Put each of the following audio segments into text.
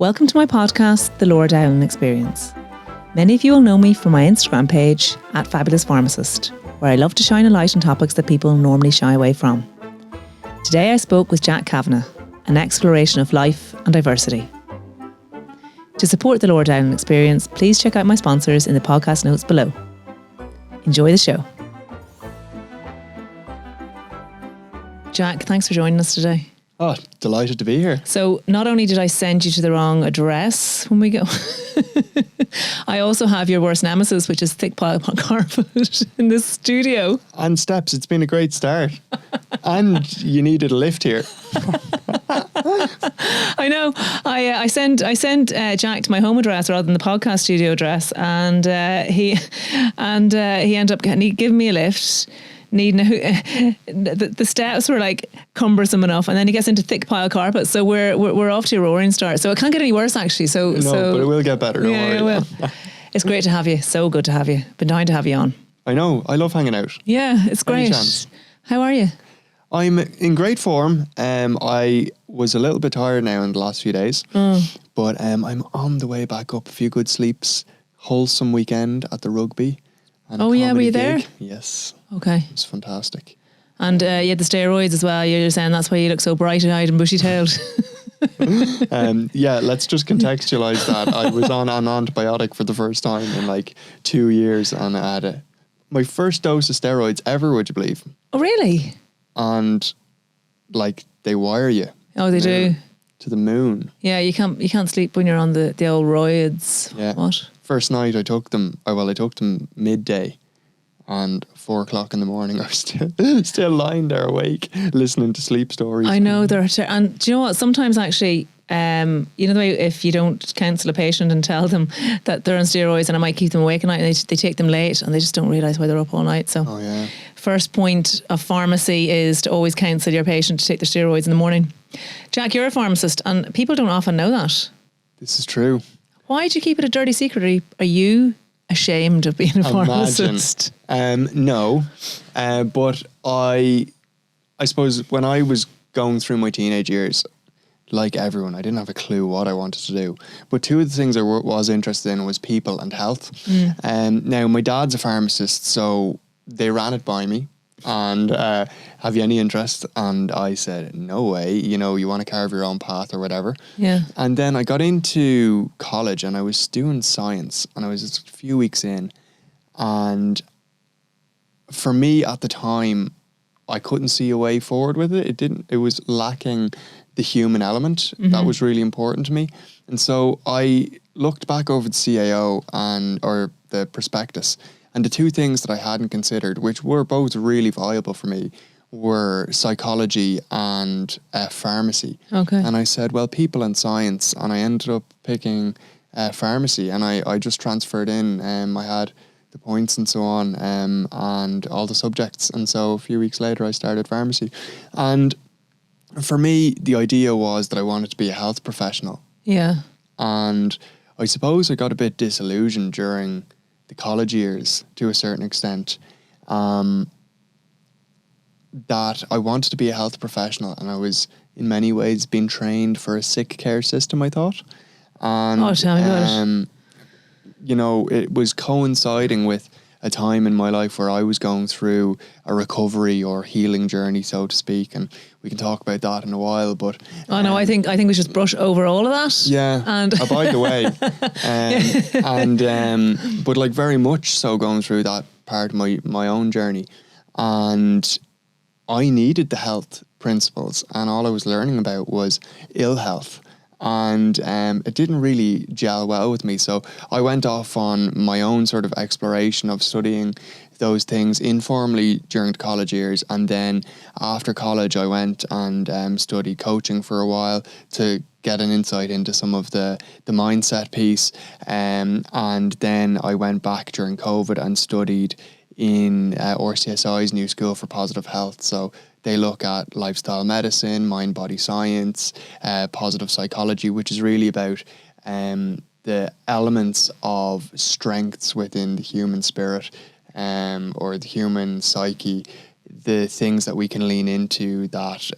Welcome to my podcast, The Laura Dowling Experience. Many of you will know me from my Instagram page at Fabulous Pharmacist, where I love to shine a light on topics that people normally shy away from. Today I spoke with Jack Kavanagh, an exploration of life and diversity. To support The Laura Dowling Experience, please check out my sponsors in the podcast notes below. Enjoy the show. Jack, thanks for joining us today. Oh, delighted to be here. So not only did I send you to the wrong address when we go, I also have your worst nemesis, which is thick pile upon carpet in this studio. And steps. It's been a great start. And you needed a lift here. I know. I sent Jack to my home address rather than the podcast studio address, and he ended up giving me a lift. The steps were like cumbersome enough, and then he gets into thick pile carpet. So we're off to a roaring start. So it can't get any worse, actually. So but it will get better. Don't worry. It will. It's great to have you. So good to have you. Been dying to have you on. I know. I love hanging out. Yeah, it's great. Any chance. How are you? I'm in great form. I was a little bit tired now in the last few days, but I'm on the way back up. A few good sleeps. Wholesome weekend at the rugby. And were you there? Yes. Okay. It was fantastic. And you had the steroids as well. You're saying that's why you look so bright-eyed and bushy-tailed. Yeah, let's just contextualise that. I was on an antibiotic for the first time in like 2 years, and I had my first dose of steroids ever, would you believe? Oh, really? And like they wire you. Oh, they do. To the moon. Yeah, you can't sleep when you're on the old roids. Yeah. What? First night I took them. I took them midday, and 4 o'clock in the morning I was still lying there awake, listening to sleep stories. I know and do you know what? Sometimes actually, you know the way if you don't counsel a patient and tell them that they're on steroids and it might keep them awake at night, and they take them late and they just don't realise why they're up all night. So, first point of pharmacy is to always counsel your patient to take their steroids in the morning. Jack, you're a pharmacist, and people don't often know that. This is true. Why do you keep it a dirty secret? Are you ashamed of being a pharmacist? No, but I suppose when I was going through my teenage years, like everyone, I didn't have a clue what I wanted to do. But two of the things I was interested in was people and health. Now, my dad's a pharmacist, so they ran it by me. And have you any interest? And I said, no way, you want to carve your own path or whatever. Yeah. And then I got into college and I was doing science, and I was just a few weeks in. And for me at the time, I couldn't see a way forward with it. It was lacking the human element. That was really important to me. And so I looked back over the CAO or the prospectus, and the two things that I hadn't considered, which were both really viable for me, were psychology and pharmacy. Okay. And I said, well, people and science, and I ended up picking pharmacy, and I just transferred in. I had the points and so on, and all the subjects. And so a few weeks later, I started pharmacy. And for me, the idea was that I wanted to be a health professional. Yeah. And I suppose I got a bit disillusioned during the college years to a certain extent, that I wanted to be a health professional, and I was in many ways being trained for a sick care system, I thought. And, tell me about it. It was coinciding with a time in my life where I was going through a recovery or healing journey, so to speak, and we can talk about that in a while. But I think we should brush over all of that. Yeah, and by the way, but like very much so going through that part of my own journey, and I needed the health principles, and all I was learning about was ill health. And it didn't really gel well with me. So I went off on my own sort of exploration of studying those things informally during the college years. And then after college, I went and studied coaching for a while to get an insight into some of the mindset piece. And then I went back during COVID and studied in RCSI's new School for Positive Health. So they look at lifestyle medicine, mind-body science, positive psychology, which is really about the elements of strengths within the human spirit or the human psyche, the things that we can lean into that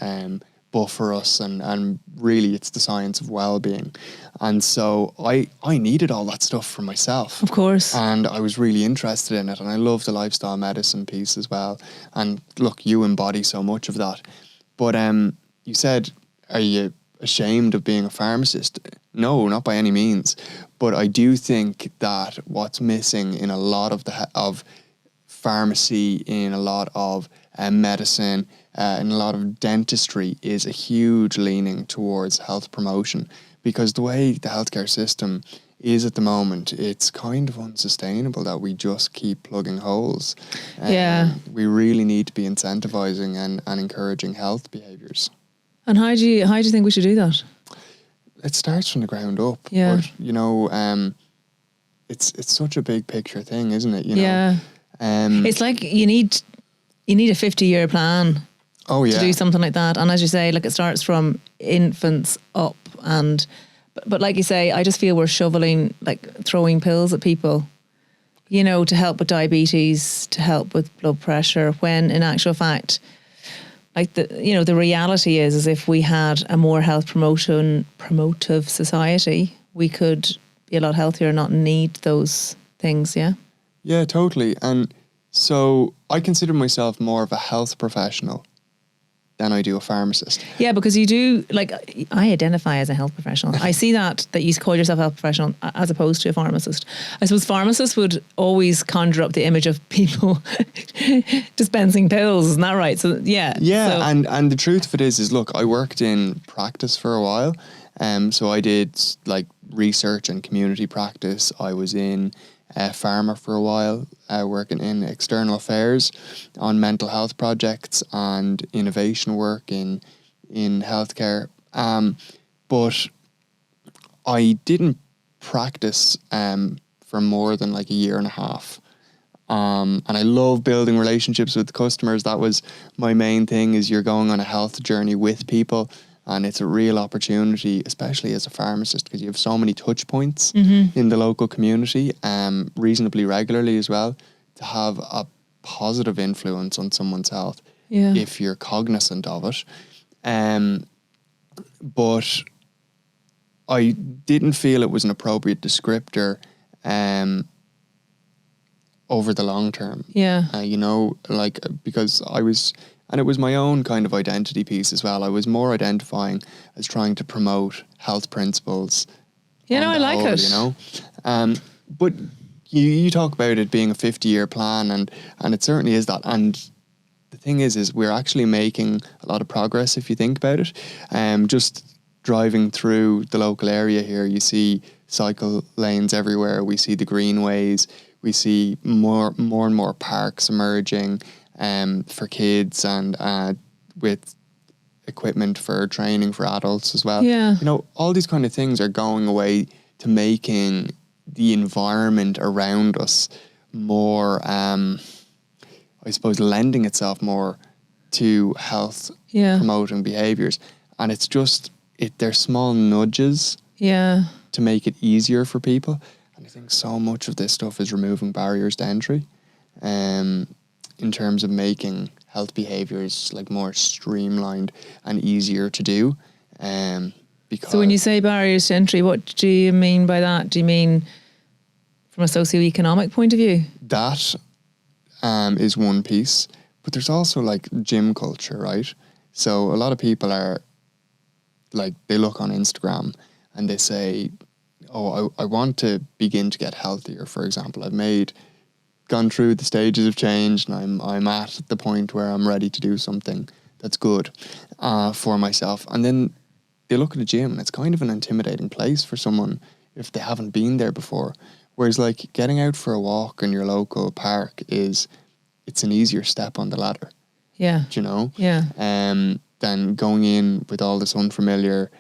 buffer us, and really it's the science of well-being. And so I needed all that stuff for myself. Of course. And I was really interested in it, and I love the lifestyle medicine piece as well. And look, you embody so much of that. But you said, are you ashamed of being a pharmacist? No, not by any means. But I do think that what's missing in a lot of pharmacy, in a lot of medicine, in a lot of dentistry, is a huge leaning towards health promotion. Because the way the healthcare system is at the moment, it's kind of unsustainable that we just keep plugging holes. We really need to be incentivizing and encouraging health behaviours. And how do you think we should do that? It starts from the ground up. Yeah. But, you know, it's such a big picture thing, isn't it? You know? Yeah. It's like you need a 50-year plan to do something like that. And as you say, like, it starts from infants up. But like you say, I just feel we're throwing pills at people, you know, to help with diabetes, to help with blood pressure, when in actual fact, like, the reality is if we had a more health promotive society, we could be a lot healthier and not need those things. Yeah. Yeah, totally. And so I consider myself more of a health professional than I do a pharmacist. Yeah, because you do, like, I identify as a health professional. I see that you call yourself a health professional as opposed to a pharmacist. I suppose pharmacists would always conjure up the image of people dispensing pills, isn't that right? So yeah. Yeah, and the truth of it is look, I worked in practice for a while. So I did like research and community practice. I was in pharma for a while, working in external affairs on mental health projects and innovation work in healthcare. But I didn't practice for more than like a year and a half. And I love building relationships with customers. That was my main thing, is you're going on a health journey with people. And it's a real opportunity, especially as a pharmacist, because you have so many touch points in the local community, reasonably regularly as well, to have a positive influence on someone's health if you're cognizant of it. But I didn't feel it was an appropriate descriptor over the long term. Yeah. You know, like, because I was... And it was my own kind of identity piece as well. I was more identifying as trying to promote health principles. You know, I like it. You know, but you talk about it being a 50-year plan, and it certainly is that. And the thing is we're actually making a lot of progress if you think about it. Just driving through the local area here, you see cycle lanes everywhere. We see the greenways. We see more and more parks emerging. For kids, and with equipment for training for adults as well. Yeah. You know, all these kind of things are going away to making the environment around us more, I suppose, lending itself more to health promoting behaviours. And it's just, they're small nudges to make it easier for people. And I think so much of this stuff is removing barriers to entry. In terms of making health behaviours like more streamlined and easier to do. Because so when you say barriers to entry, what do you mean by that? Do you mean from a socioeconomic point of view? That is one piece, but there's also like gym culture, right? So a lot of people are like, they look on Instagram and they say, oh, I want to begin to get healthier, for example. I've gone through the stages of change, and I'm at the point where I'm ready to do something that's good for myself. And then they look at a gym, and it's kind of an intimidating place for someone if they haven't been there before. Whereas like getting out for a walk in your local park it's an easier step on the ladder. Yeah. Do you know? Yeah. Than going in with all this unfamiliar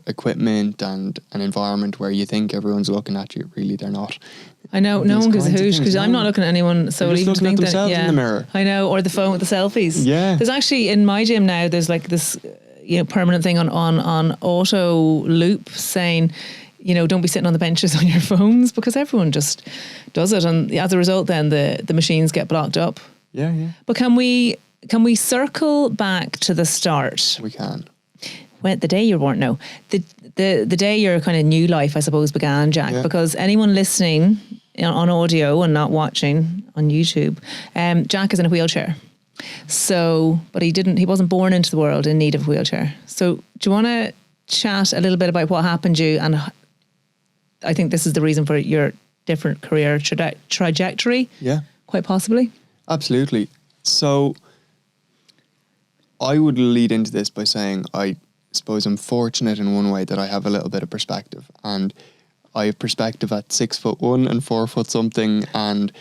equipment and an environment where you think everyone's looking at you. Really, they're not. I know, no one gives a hoot, because I'm not looking at anyone. So they're just looking at themselves in the mirror. I know, or the phone with the selfies. Yeah. There's actually, in my gym now, there's like this, permanent thing on auto loop saying, don't be sitting on the benches on your phones, because everyone just does it. And as a result, then the machines get blocked up. Yeah, yeah. But can we can we circle back to the start? We can. When the day you were born, no, the day your kind of new life, I suppose, began, Jack. Yeah. Because anyone listening on audio and not watching on YouTube, Jack is in a wheelchair. So, but he wasn't born into the world in need of a wheelchair. So, do you want to chat a little bit about what happened to you? And I think this is the reason for your different career trajectory. Yeah. Quite possibly. Absolutely. So, I would lead into this by saying I suppose I'm fortunate in one way that I have a little bit of perspective, and I have perspective at 6'1" and 4 foot something, and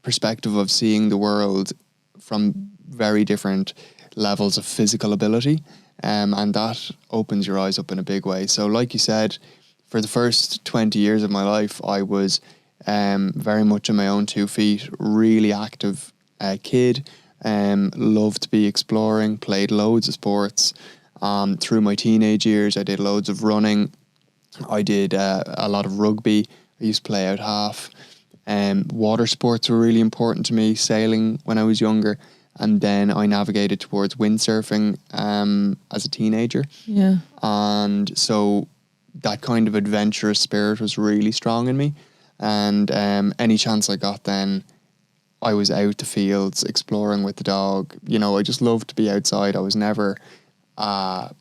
perspective of seeing the world from very different levels of physical ability, and that opens your eyes up in a big way. So, like you said, for the first 20 years of my life, I was very much on my own 2 feet, really active kid. Loved to be exploring, played loads of sports. Through my teenage years, I did loads of running. I did a lot of rugby. I used to play out half. Water sports were really important to me, sailing when I was younger. And then I navigated towards windsurfing as a teenager. Yeah. And so that kind of adventurous spirit was really strong in me. And any chance I got then, I was out to fields exploring with the dog. You know, I just loved to be outside. I was never a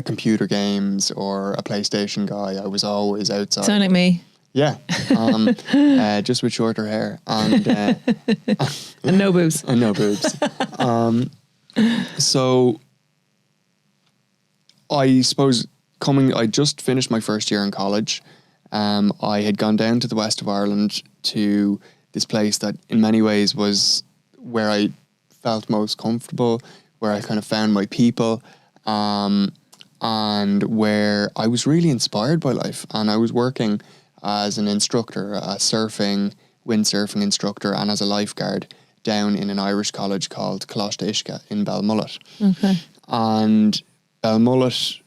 computer games or a PlayStation guy. I was always outside. Sound like me. Yeah. Just with shorter hair and and no boobs. And no boobs. So I suppose I just finished my first year in college. I had gone down to the west of Ireland to this place that in many ways was where I felt most comfortable, where I kind of found my people, and where I was really inspired by life. And I was working as an instructor, a windsurfing instructor, and as a lifeguard down in an Irish college called Coláiste Uisce in Belmullet. Okay. And Belmullet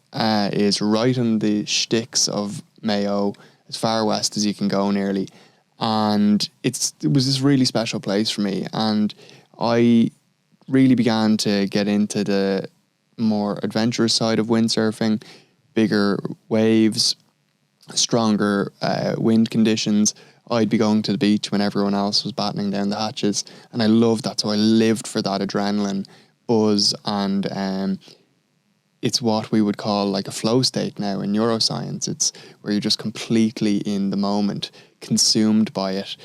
is right on the sticks of Mayo, as far west as you can go nearly. And it was this really special place for me. And I really began to get into the more adventurous side of windsurfing, bigger waves, stronger wind conditions. I'd be going to the beach when everyone else was battening down the hatches. And I loved that. So I lived for that adrenaline buzz. And it's what we would call like a flow state now in neuroscience. It's where you're just completely in the moment, consumed by it,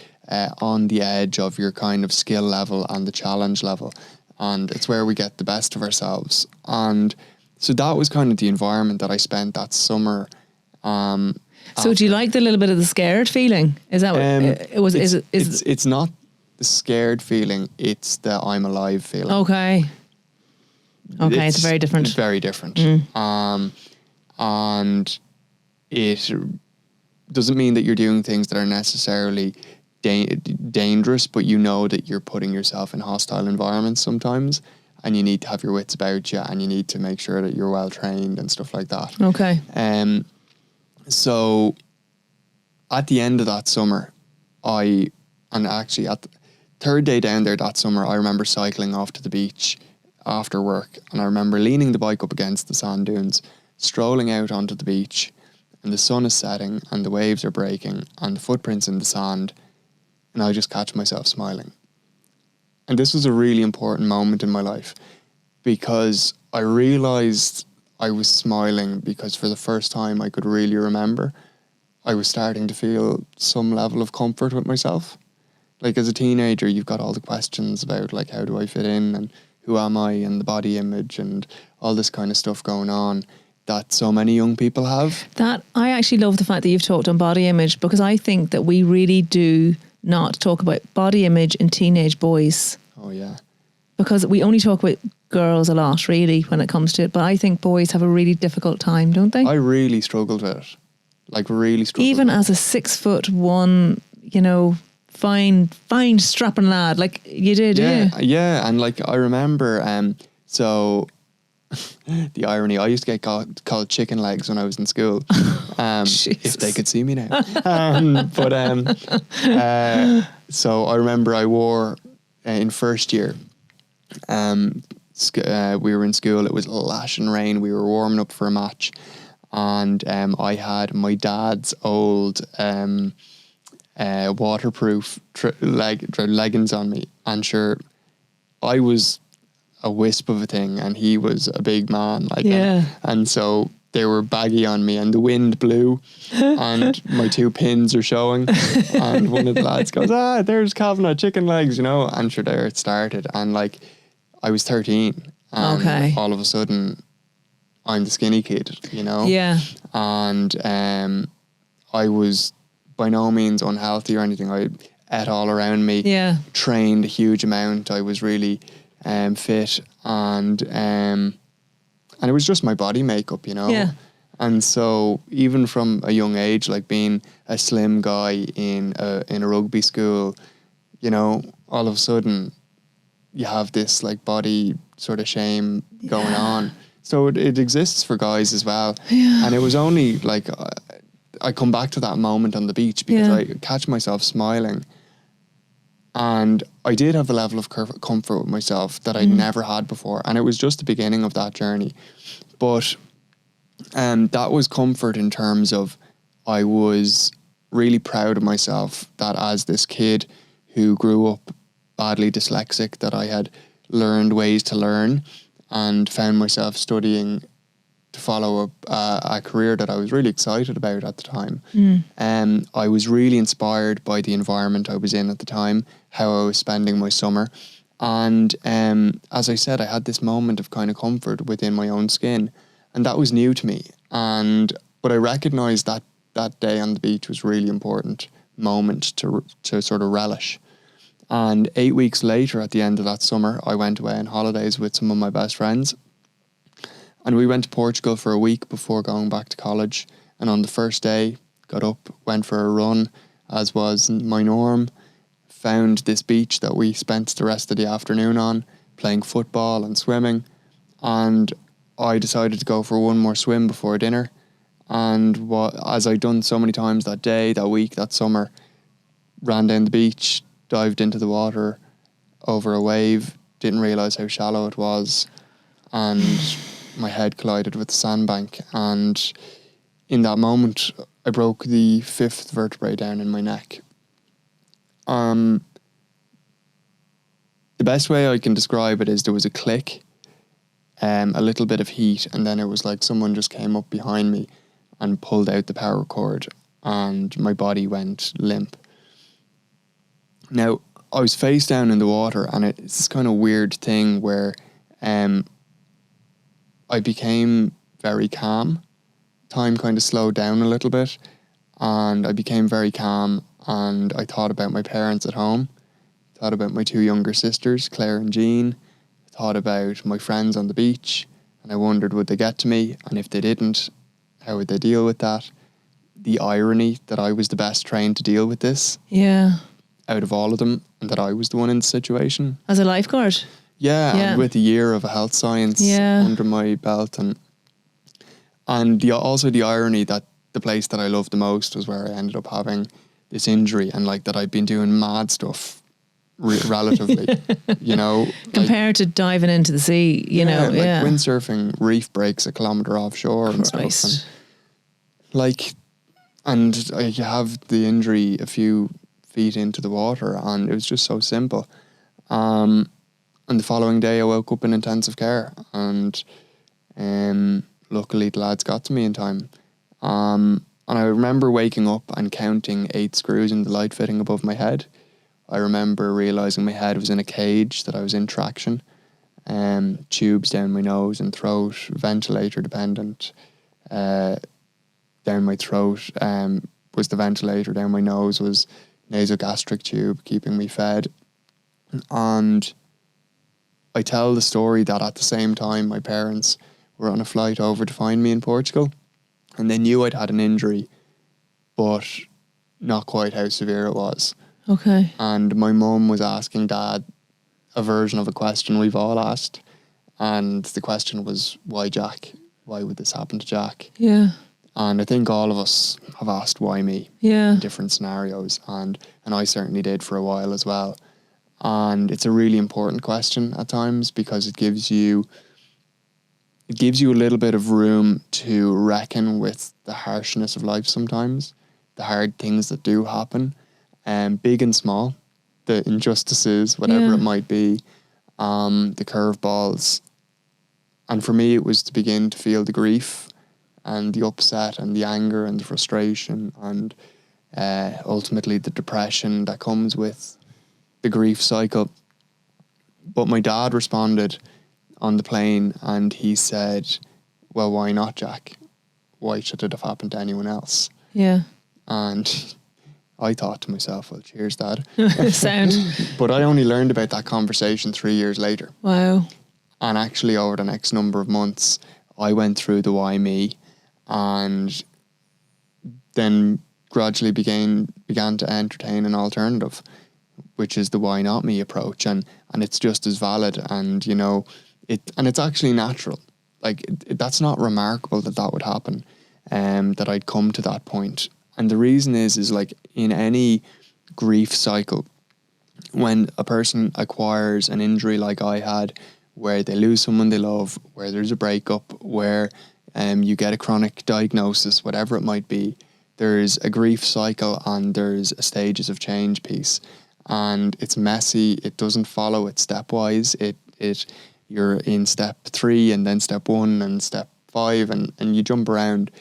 on the edge of your kind of skill level and the challenge level. And it's where we get the best of ourselves. And so that was kind of the environment that I spent that summer. So do you like the little bit of the scared feeling? Is that what it was? It's not the scared feeling, it's the I'm alive feeling. Okay. Okay, it's very different. It's very different. And it doesn't mean that you're doing things that are necessarily dangerous, but you know that you're putting yourself in hostile environments sometimes, and you need to have your wits about you, and you need to make sure that you're well trained and stuff like that. Okay. So at the end of that summer, and actually at the third day down there that summer, I remember cycling off to the beach after work, and I remember leaning the bike up against the sand dunes, strolling out onto the beach, and the sun is setting and the waves are breaking and the footprints in the sand, and I just catch myself smiling. And this was a really important moment in my life, because I realised I was smiling because for the first time I could really remember, I was starting to feel some level of comfort with myself. Like as a teenager, you've got all the questions about like, how do I fit in and who am I and the body image and all this kind of stuff going on that so many young people have. That I actually love the fact that you've talked on body image, because I think that we really do not talk about body image in teenage boys. Oh yeah. Because we only talk about girls a lot really when it comes to it, but I think boys have a really difficult time, don't they? I really struggled with it. Like really struggled. Even as a 6'1", you know, fine strapping lad, like you did, yeah. And like I remember, so the irony, I used to get called chicken legs when I was in school. If they could see me now. So I remember I wore in first year. We were in school. It was lashing rain. We were warming up for a match, and I had my dad's old waterproof leggings on me, and sure, I was a wisp of a thing, and he was a big man, like, and so they were baggy on me, and the wind blew, and my 2 pins are showing, and one of the lads goes, there's Kavanagh chicken legs, and sure, there it started, and like, I was 13, and all of a sudden, I'm the skinny kid, and I was by no means unhealthy or anything. I ate all around me, trained a huge amount. I was really fit, and it was just my body makeup, And so even from a young age, like being a slim guy in a rugby school, all of a sudden you have this like body sort of shame going on. So it exists for guys as well. Yeah. And it was only like, I come back to that moment on the beach because I catch myself smiling. And I did have a level of comfort with myself that I'd never had before. And it was just the beginning of that journey. But that was comfort in terms of I was really proud of myself that as this kid who grew up badly dyslexic, that I had learned ways to learn and found myself studying to follow a career that I was really excited about at the time. I was really inspired by the environment I was in at the time, how I was spending my summer. And as I said, I had this moment of kind of comfort within my own skin, and that was new to me. But I recognized that that day on the beach was really important moment to sort of relish. And 8 weeks later, at the end of that summer, I went away on holidays with some of my best friends. And we went to Portugal for a week before going back to college. And on the first day, got up, went for a run, as was my norm, found this beach that we spent the rest of the afternoon on, playing football and swimming. And I decided to go for one more swim before dinner. And as I'd done so many times that day, that week, that summer, ran down the beach, dived into the water over a wave, didn't realise how shallow it was, and my head collided with the sandbank. And in that moment, I broke the 5th vertebrae down in my neck. The best way I can describe it is there was a click, a little bit of heat, and then it was like someone just came up behind me and pulled out the power cord, and my body went limp. Now, I was face down in the water, and it's this kind of weird thing where I became very calm. Time kind of slowed down a little bit, and I became very calm, and I thought about my parents at home, thought about my 2 younger sisters, Claire and Jean, thought about my friends on the beach, and I wondered, would they get to me? And if they didn't, how would they deal with that? The irony that I was the best trained to deal with this. Yeah. Out of all of them, and that I was the one in the situation. As a lifeguard? Yeah. And with a year of a health science under my belt, and also the irony that the place that I loved the most was where I ended up having this injury, and like that I'd been doing mad stuff relatively, compared to diving into the sea, windsurfing reef breaks a kilometre offshore and stuff, and you have the injury a few feet into the water, and it was just so simple. And the following day I woke up in intensive care, and luckily the lads got to me in time. And I remember waking up and counting 8 screws in the light fitting above my head. I remember realising my head was in a cage, that I was in traction, tubes down my nose and throat, ventilator dependent. Down my throat was the ventilator, down my nose was nasogastric tube keeping me fed. And I tell the story that at the same time my parents were on a flight over to find me in Portugal, and they knew I'd had an injury, but not quite how severe it was. Okay. And my mum was asking Dad a version of a question we've all asked, and the question was, why Jack? Why would this happen to Jack? Yeah. And I think all of us have asked why me in different scenarios, and I certainly did for a while as well. And it's a really important question at times, because it gives you a little bit of room to reckon with the harshness of life sometimes, the hard things that do happen, big and small, the injustices, whatever it might be, the curveballs. And for me, it was to begin to feel the grief and the upset and the anger and the frustration and ultimately the depression that comes with the grief cycle. But my dad responded on the plane and he said, well, why not, Jack? Why should it have happened to anyone else? Yeah. And I thought to myself, well, cheers, Dad. Sound. But I only learned about that conversation 3 years later. Wow. And actually over the next number of months, I went through the why me, and then gradually began to entertain an alternative, which is the why not me approach. And it's just as valid. And, you know, it's actually natural. Like, that's not remarkable that would happen, that I'd come to that point. And the reason is like in any grief cycle, when a person acquires an injury like I had, where they lose someone they love, where there's a breakup, where you get a chronic diagnosis, whatever it might be, there's a grief cycle and there's a stages of change piece. And it's messy. It doesn't follow it stepwise. You're in step 3 and then step 1 and step 5 and you jump around.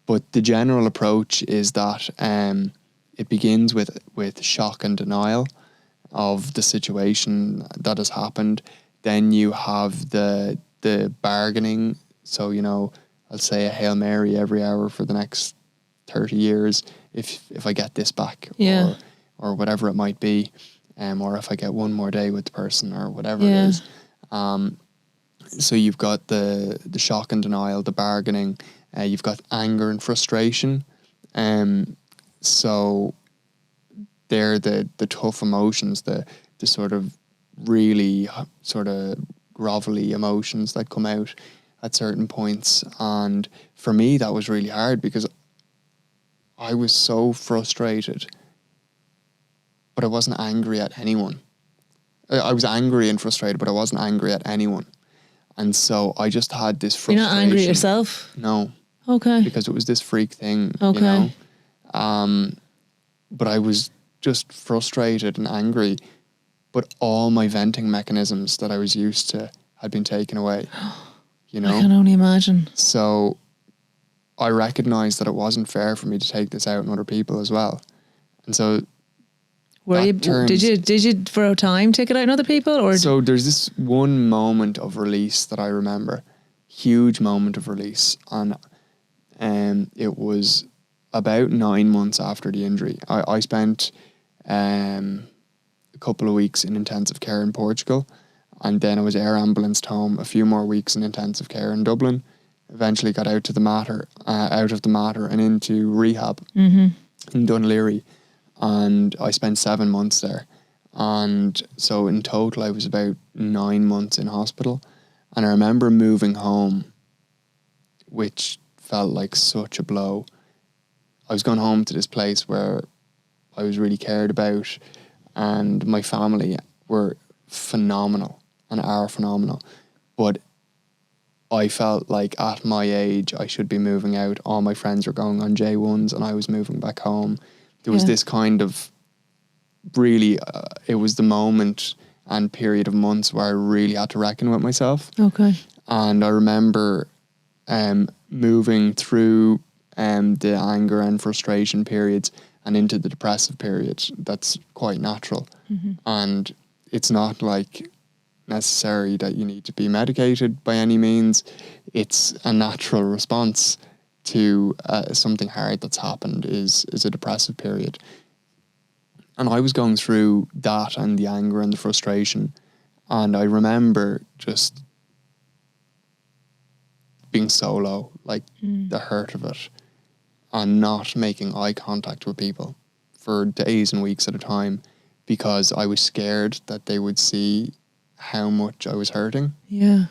But the general approach is that it begins with shock and denial of the situation that has happened. Then you have the bargaining. So, you know, I'll say a Hail Mary every hour for the next 30 years if I get this back, or whatever it might be, or if I get one more day with the person or whatever it is. So you've got the shock and denial, the bargaining, you've got anger and frustration. So they're the tough emotions, the sort of really sort of grovelly emotions that come out at certain points. And for me, that was really hard because I was so frustrated, but I wasn't angry at anyone. I was angry and frustrated, but I wasn't angry at anyone. And so I just had this frustration. You're not angry at yourself? No. Okay. Because it was this freak thing, okay. you know. But I was just frustrated and angry, but all my venting mechanisms that I was used to had been taken away, you know. I can only imagine. So I recognized that it wasn't fair for me to take this out on other people as well. And so did you for a time take it out on other people, or? So there's this one moment of release that I remember, huge moment of release, and it was about 9 months after the injury. I spent a couple of weeks in intensive care in Portugal, and then I was air ambulanced home, a few more weeks in intensive care in Dublin. Eventually got out of the matter and into rehab in Dún Laoghaire. And I spent 7 months there. And so in total, I was about 9 months in hospital. And I remember moving home, which felt like such a blow. I was going home to this place where I was really cared about, and my family were phenomenal and are phenomenal. But I felt like at my age, I should be moving out. All my friends were going on J1s and I was moving back home. There was this kind of really, it was the moment and period of months where I really had to reckon with myself. Okay. And I remember moving through the anger and frustration periods and into the depressive periods. That's quite natural. And it's not like necessary that you need to be medicated by any means. It's a natural response to something hard that's happened is a depressive period. And I was going through that and the anger and the frustration. And I remember just being so low, like the hurt of it, and not making eye contact with people for days and weeks at a time because I was scared that they would see how much I was hurting. Yeah.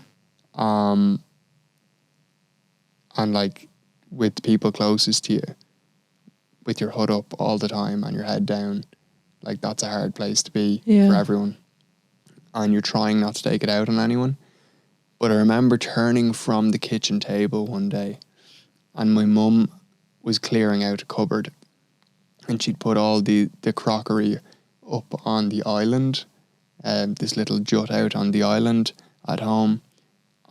And like with the people closest to you, with your hood up all the time and your head down, like that's a hard place to be for everyone. and you're trying not to take it out on anyone. But I remember turning from the kitchen table one day, and my mum was clearing out a cupboard, and she'd put all the crockery up on the island, this little jut out on the island at home,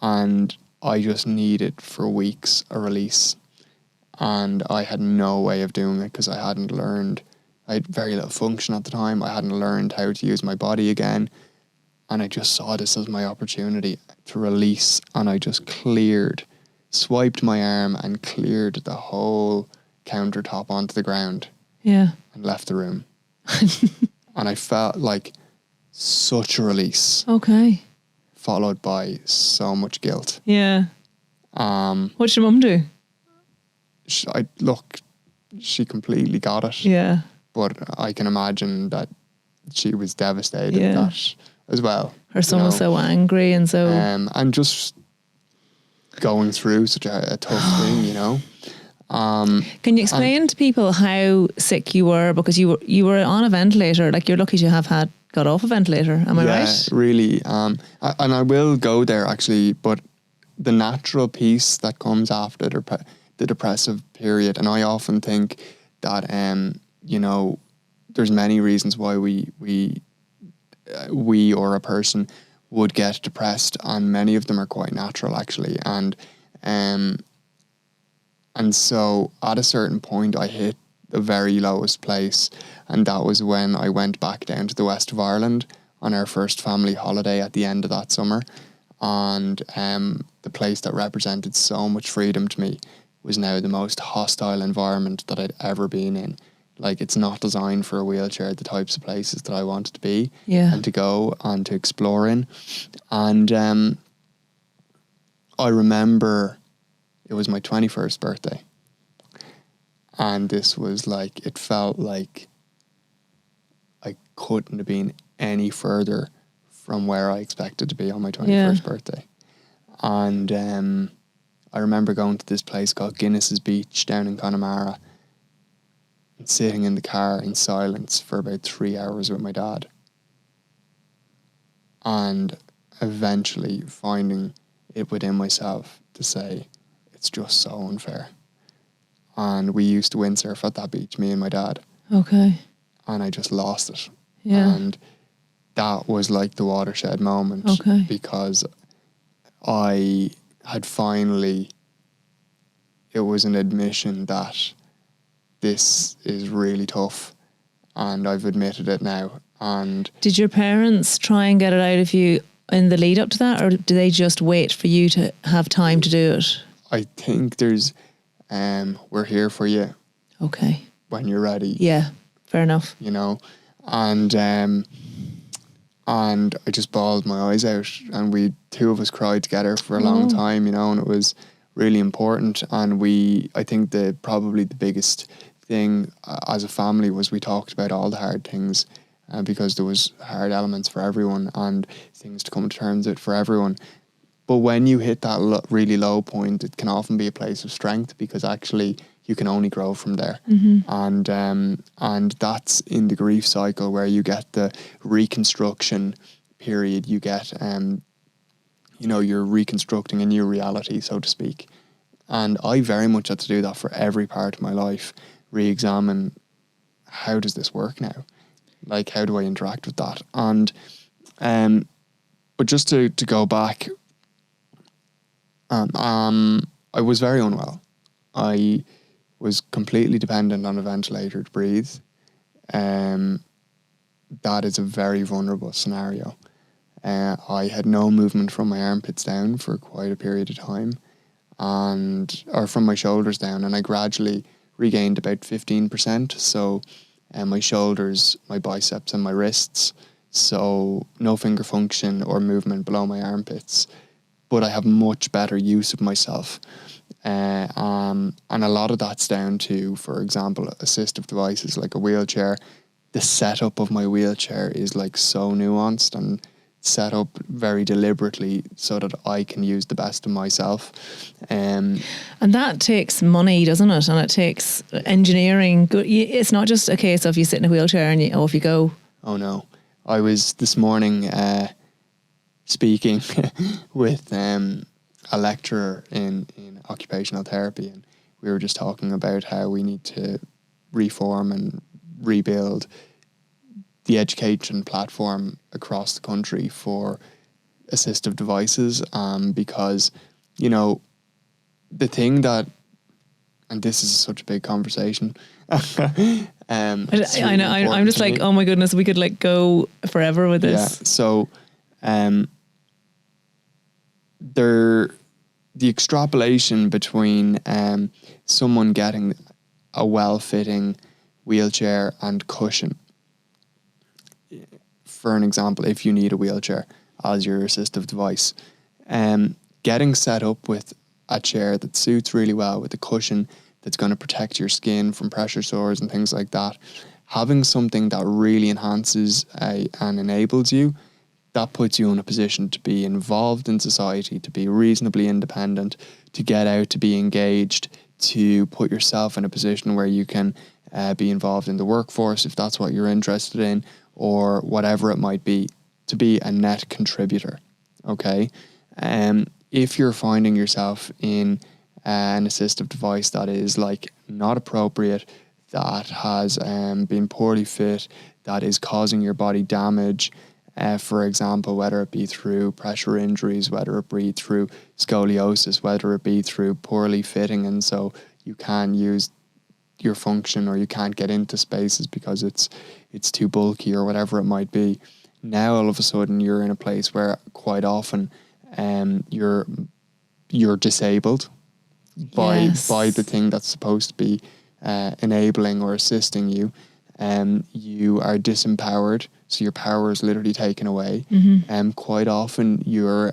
and I just needed for weeks a release, and I had no way of doing it because I hadn't learned. I had very little function at the time. I hadn't learned how to use my body again, and I just saw this as my opportunity to release, and I just swiped my arm and cleared the whole countertop onto the ground. Yeah. And left the room. And I felt like such a release. Okay. Followed by so much guilt. Yeah. What'd your mum do? She completely got it. Yeah. But I can imagine that she was devastated that as well. Her son was so angry and so... and just going through such a tough thing, you know. Can you explain to people how sick you were? Because you were on a ventilator. Like, you're lucky to have got off a ventilator. Am I right? Yeah, really. And I will go there actually, but the natural peace that comes after the depressive period, and I often think that you know, there's many reasons why we or a person would get depressed, and many of them are quite natural actually, and so at a certain point I hit the very lowest place, and that was when I went back down to the west of Ireland on our first family holiday at the end of that summer, and the place that represented so much freedom to me was now the most hostile environment that I'd ever been in. Like, it's not designed for a wheelchair, the types of places that I wanted to be and to go and to explore in. And I remember it was my 21st birthday. And this was like, it felt like I couldn't have been any further from where I expected to be on my 21st birthday. And I remember going to this place called Guinness's Beach down in Connemara, and sitting in the car in silence for about 3 hours with my dad. And eventually finding it within myself to say, it's just so unfair. And we used to windsurf at that beach, me and my dad. Okay. And I just lost it. Yeah. And that was like the watershed moment. Okay. Because I had finally, it was an admission that this is really tough, and I've admitted it now. And did your parents try and get it out of you in the lead up to that, or do they just wait for you to have time to do it? I think there's we're here for you. Okay. When you're ready. Yeah, fair enough. You know, and I just bawled my eyes out, and two of us cried together for a long time, you know, and it was really important. And I think probably the biggest thing as a family was we talked about all the hard things, because there was hard elements for everyone and things to come to terms with for everyone. But when you hit that really low point, it can often be a place of strength, because actually you can only grow from there. Mm-hmm. And that's in the grief cycle where you get the reconstruction period. You get, you know, you're reconstructing a new reality, so to speak. And I very much had to do that for every part of my life. Re-examine, how does this work now? Like, how do I interact with that? And, but just to go back, I was very unwell. I was completely dependent on a ventilator to breathe. That is a very vulnerable scenario. I had no movement from my armpits down for quite a period of time, or from my shoulders down, and I gradually regained about 15%. So my shoulders, my biceps and my wrists. So no finger function or movement below my armpits. But I have much better use of myself. And a lot of that's down to, for example, assistive devices like a wheelchair. The setup of my wheelchair is like so nuanced and set up very deliberately so that I can use the best of myself. And that takes money, doesn't it? And it takes engineering. It's not just a case of you sit in a wheelchair and off you go. Oh no. I was this morning speaking with a lecturer in occupational therapy, and we were just talking about how we need to reform and rebuild the education platform across the country for assistive devices, because, you know, the thing that, and this is such a big conversation. I know. I'm just like, oh my goodness, we could like go forever with this. Yeah. So, the extrapolation between someone getting a well-fitting wheelchair and cushion. For an example, if you need a wheelchair as your assistive device, getting set up with a chair that suits really well with a cushion that's going to protect your skin from pressure sores and things like that, having something that really enhances and enables you, that puts you in a position to be involved in society, to be reasonably independent, to get out, to be engaged, to put yourself in a position where you can be involved in the workforce if that's what you're interested in, or whatever it might be, to be a net contributor. Okay? If you're finding yourself in an assistive device that is like not appropriate, that has been poorly fit, that is causing your body damage, for example, whether it be through pressure injuries, whether it be through scoliosis, whether it be through poorly fitting, and so you can't use your function or you can't get into spaces because it's too bulky or whatever it might be. Now all of a sudden you're in a place where quite often you're disabled by the thing that's supposed to be enabling or assisting you. You are disempowered, so your power is literally taken away. Quite often you're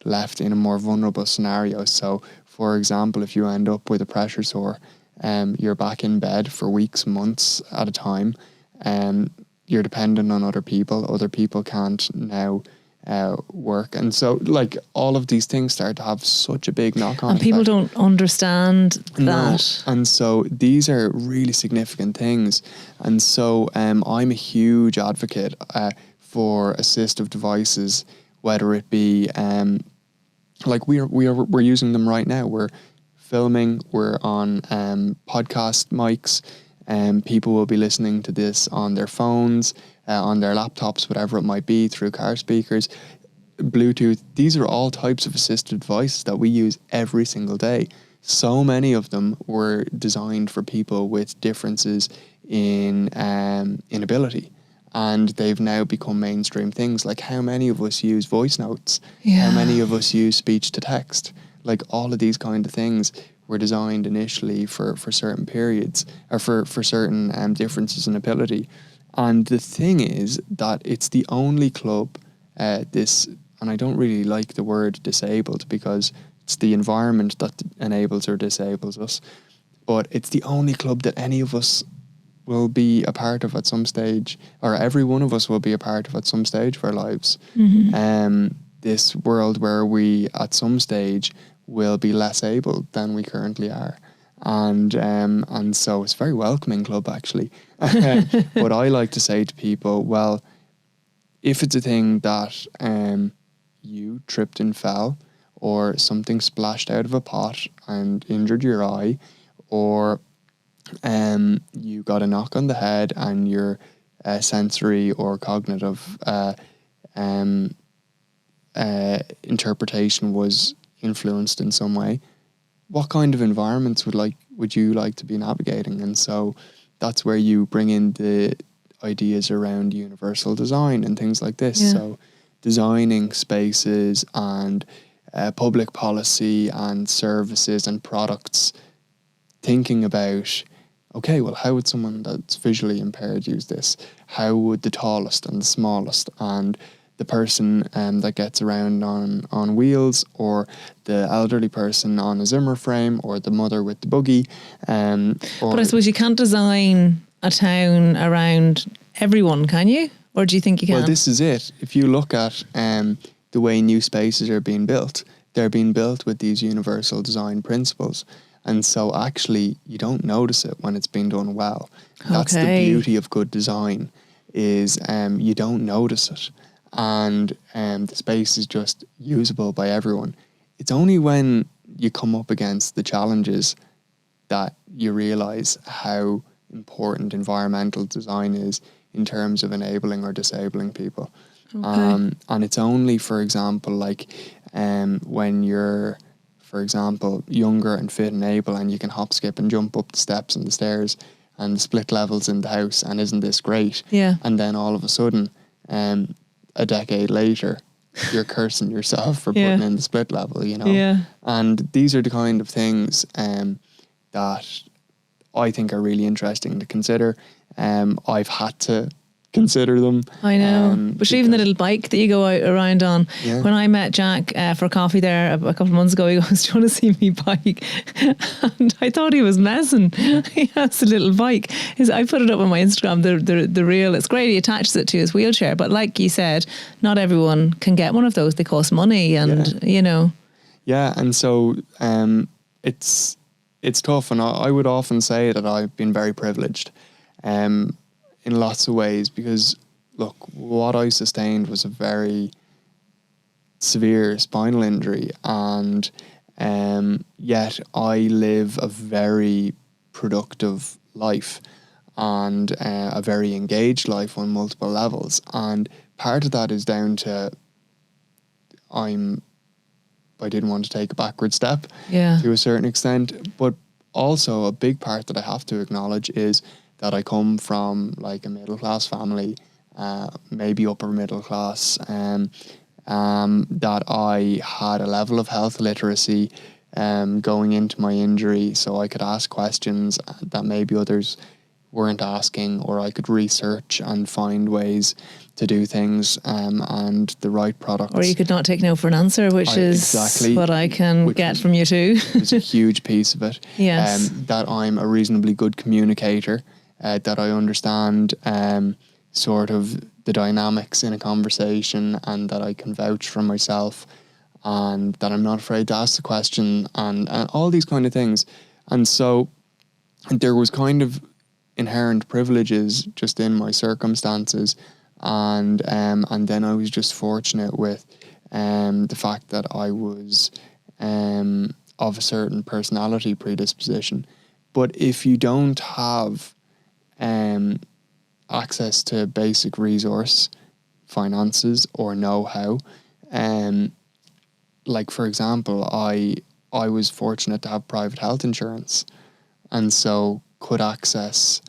left in a more vulnerable scenario. So, for example, if you end up with a pressure sore, you're back in bed for weeks, months at a time. You're dependent on other people. Other people can't now work, and so like all of these things start to have such a big knock-on and people effect. don't understand that. No. And so these are really significant things, and so I'm a huge advocate for assistive devices, whether it be like we're using them right now. We're filming, we're on podcast mics, and people will be listening to this on their phones, on their laptops, whatever it might be, through car speakers, Bluetooth. These are all types of assistive devices that we use every single day. So many of them were designed for people with differences in ability, and they've now become mainstream things. Like, how many of us use voice notes? How many of us use speech to text? Like, all of these kind of things were designed initially for certain periods, or for certain differences in ability. And the thing is that it's the only club, and I don't really like the word disabled because it's the environment that enables or disables us, but it's the only club that any of us will be a part of at some stage, or every one of us will be a part of at some stage of our lives. This world where we at some stage will be less able than we currently are. And so it's a very welcoming club, actually. But I like to say to people, well, if it's a thing that you tripped and fell, or something splashed out of a pot and injured your eye, or you got a knock on the head and your sensory or cognitive interpretation was influenced in some way, what kind of environments would you like to be navigating? And so that's where you bring in the ideas around universal design and things like this. So designing spaces and public policy and services and products, thinking about, okay, well, how would someone that's visually impaired use this? How would the tallest and the smallest and the person that gets around on wheels, or the elderly person on a Zimmer frame, or the mother with the buggy? But I suppose you can't design a town around everyone, can you? Or do you think you can? Well, this is it. If you look at the way new spaces are being built, they're being built with these universal design principles. And so actually you don't notice it when it's been done well. That's the beauty of good design, is you don't notice it. and the space is just usable by everyone. It's only when you come up against the challenges that you realise how important environmental design is in terms of enabling or disabling people. Okay. And it's only, for example, like when you're, for example, younger and fit and able, and you can hop, skip and jump up the steps and the stairs and the split levels in the house, and isn't this great? Yeah. And then all of a sudden, a decade later, you're cursing yourself for Yeah. putting in the split level, you know? Yeah. And these are the kind of things that I think are really interesting to consider. I've had to consider them. I know. But even the little bike that you go out around on. Yeah. When I met Jack for coffee there a couple of months ago, he goes, "Do you want to see me bike?" And I thought he was messing. He has a little bike. I put it up on my Instagram, the reel. It's great. He attaches it to his wheelchair. But like you said, not everyone can get one of those. They cost money and, you know. Yeah, and so it's tough. And I would often say that I've been very privileged in lots of ways, because look, what I sustained was a very severe spinal injury, and yet I live a very productive life and a very engaged life on multiple levels. And part of that is down to I didn't want to take a backward step to a certain extent, but also a big part that I have to acknowledge is that I come from like a middle class family, maybe upper middle class, that I had a level of health literacy going into my injury, so I could ask questions that maybe others weren't asking, or I could research and find ways to do things and the right products. Or you could not take no for an answer, which is exactly what I can get from you too. It's a huge piece of it. Yes. That I'm a reasonably good communicator, that I understand sort of the dynamics in a conversation, and that I can vouch for myself, and that I'm not afraid to ask the question, and all these kind of things. And so there was kind of inherent privileges just in my circumstances, and then I was just fortunate with the fact that I was of a certain personality predisposition. But if you don't have access to basic resource finances or know-how, like for example, I was fortunate to have private health insurance, and so could access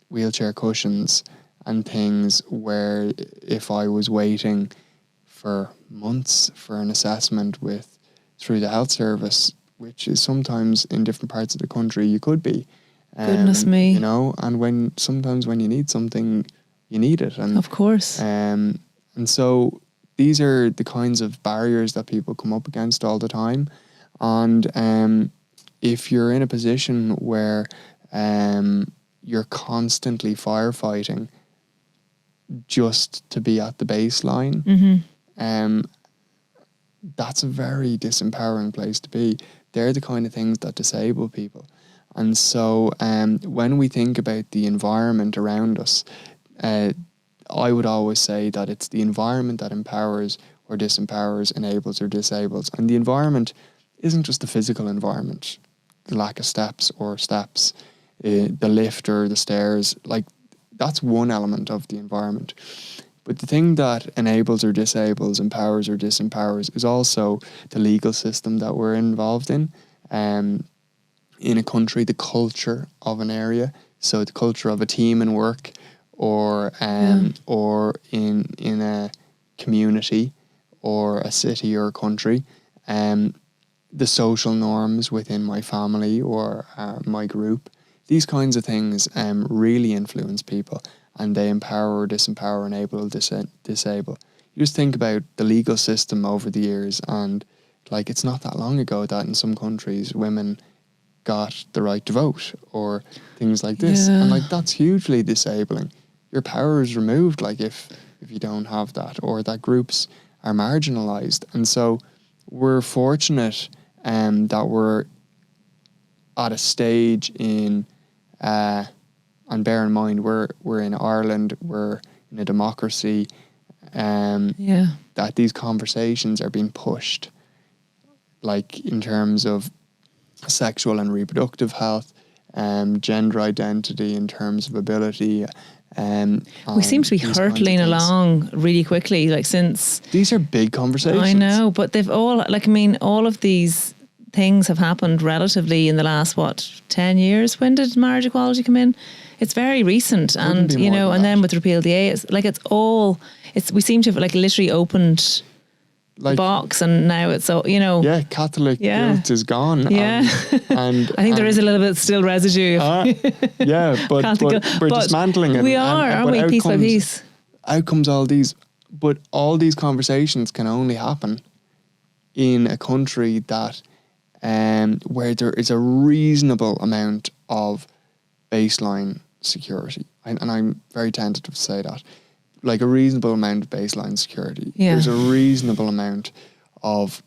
wheelchair cushions and things, where if I was waiting for months for an assessment through the health service, which is sometimes in different parts of the country you could be, goodness me, you know, and sometimes when you need something, you need it, and of course, and so these are the kinds of barriers that people come up against all the time. And if you're in a position where you're constantly firefighting just to be at the baseline, that's a very disempowering place to be. They're the kind of things that disable people. And so when we think about the environment around us, I would always say that it's the environment that empowers or disempowers, enables or disables. And the environment isn't just the physical environment, the lack of steps, the lift or the stairs. Like, that's one element of the environment. But the thing that enables or disables, empowers or disempowers, is also the legal system that we're involved in a country, the culture of an area. So the culture of a team in work, or in a community or a city or a country, the social norms within my family or my group. These kinds of things really influence people, and they empower or disempower, enable or disable. You just think about the legal system over the years, and like, it's not that long ago that in some countries women got the right to vote or things like this. And like, that's hugely disabling. Your power is removed, like if you don't have that, or that groups are marginalized. And so we're fortunate that we're at a stage in and bear in mind we're in Ireland, we're in a democracy, that these conversations are being pushed, like in terms of sexual and reproductive health, gender identity in terms of ability. We seem to be hurtling along really quickly, like since... These are big conversations. I know, but they've all, like, I mean, all of these things have happened relatively in the last, 10 years? When did marriage equality come in? It's very recent. And, you know, and then with Repeal the A, it's like we seem to have like literally opened the box, and now it's so, you know. Yeah, Catholic guilt is gone. Yeah. And I think there is a little bit still residue. Yeah, but we're dismantling it. We aren't we? Piece by piece. Outcomes, all these conversations can only happen in a country that where there is a reasonable amount of baseline security. And I'm very tentative to say that. Like a reasonable amount of baseline security. Yeah. There's a reasonable amount of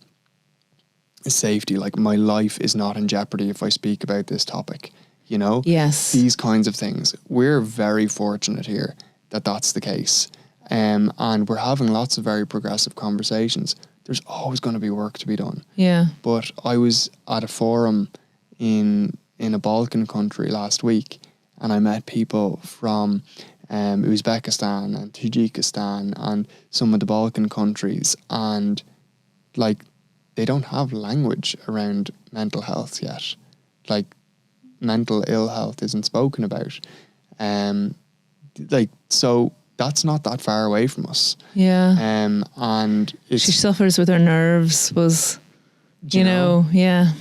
safety. Like my life is not in jeopardy if I speak about this topic, you know? Yes. These kinds of things. We're very fortunate here that that's the case. And we're having lots of very progressive conversations. There's always going to be work to be done. Yeah. But I was at a forum in a Balkan country last week, and I met people from Uzbekistan and Tajikistan and some of the Balkan countries, and like they don't have language around mental health yet. Like mental ill health isn't spoken about. So that's not that far away from us. Yeah. And she suffers with her nerves, you know, yeah.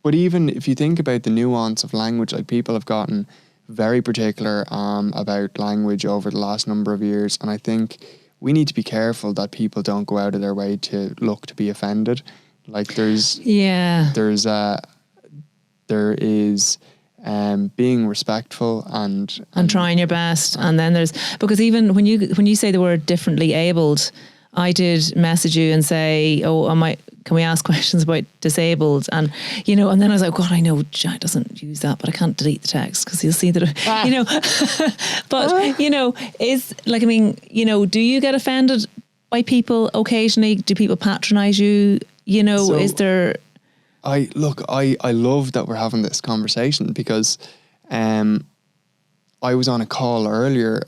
But even if you think about the nuance of language, like people have gotten very particular about language over the last number of years, and I think we need to be careful that people don't go out of their way to look to be offended. Like there is being respectful and trying your best, and then there's, because even when you say the word differently abled, I did message you and say, can we ask questions about disabled? And, you know, and then I was like, God, I know Jack doesn't use that, but I can't delete the text because he'll see that, you know, but, you know, is like, I mean, you know, do you get offended by people occasionally? Do people patronize you? You know, is there... I love that we're having this conversation because I was on a call earlier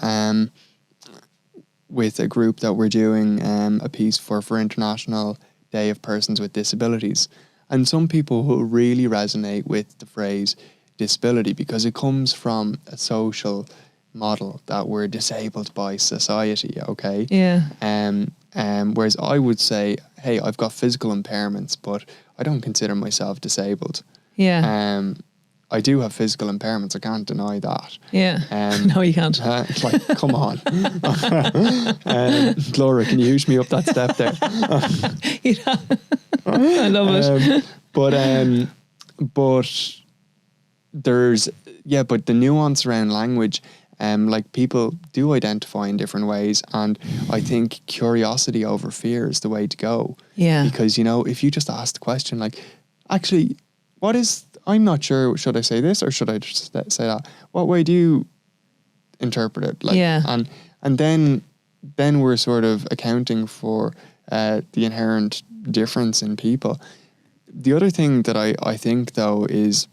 with a group that we're doing a piece for International Day of Persons with Disabilities. And some people will really resonate with the phrase disability because it comes from a social model that we're disabled by society, okay? Yeah. Whereas I would say, hey, I've got physical impairments, but I don't consider myself disabled. Yeah. I do have physical impairments. I can't deny that. Yeah. No, you can't. Like, come on. Laura, can you hoosh me up that step there? I love it. But there's, but the nuance around language, like people do identify in different ways. And I think curiosity over fear is the way to go. Yeah. Because, you know, if you just ask the question, like, actually, I'm not sure, should I say this or should I just say that? What way do you interpret it? Like, yeah. And then we're sort of accounting for the inherent difference in people. The other thing that I think, though, is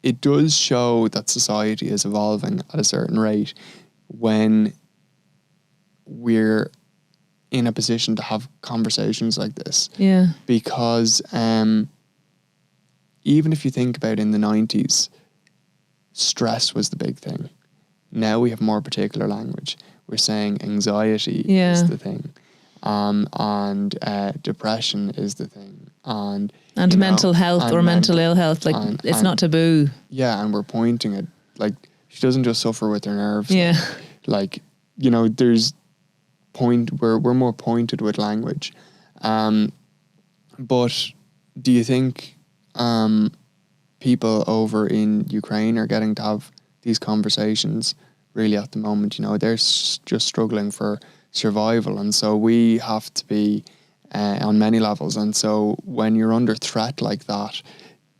it does show that society is evolving at a certain rate when we're in a position to have conversations like this. Yeah. Because even if you think about in the 90s, stress was the big thing. Now we have more particular language. We're saying anxiety is the thing. And depression is the thing. And mental health or mental ill health, like it's not taboo. Yeah, and we're pointing at, like, she doesn't just suffer with her nerves. Yeah. Like, you know, we're more pointed with language. But do you think people over in Ukraine are getting to have these conversations really at the moment? You know, they're just struggling for survival, and so we have to be on many levels. And so when you're under threat like that,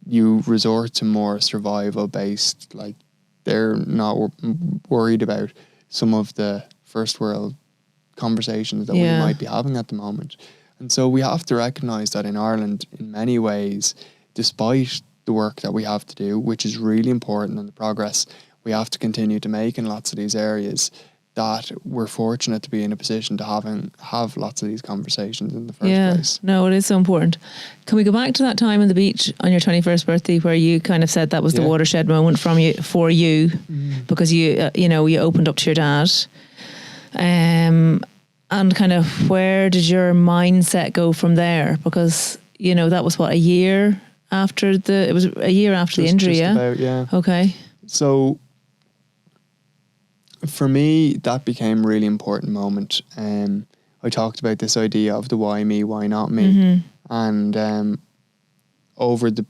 you resort to more survival based, like they're not worried about some of the first world conversations that Yeah. we might be having at the moment. And so we have to recognise that in Ireland, in many ways, despite the work that we have to do, which is really important, and the progress we have to continue to make in lots of these areas, that we're fortunate to be in a position to have lots of these conversations in the first place. No, it is so important. Can we go back to that time on the beach on your 21st birthday where you kind of said that was the watershed moment for you because you you opened up to your dad, and kind of where did your mindset go from there? Because that was what, a year after the injury. Just Yeah. about, yeah. Okay. So for me, that became a really important moment. I talked about this idea of the why me, why not me, and over the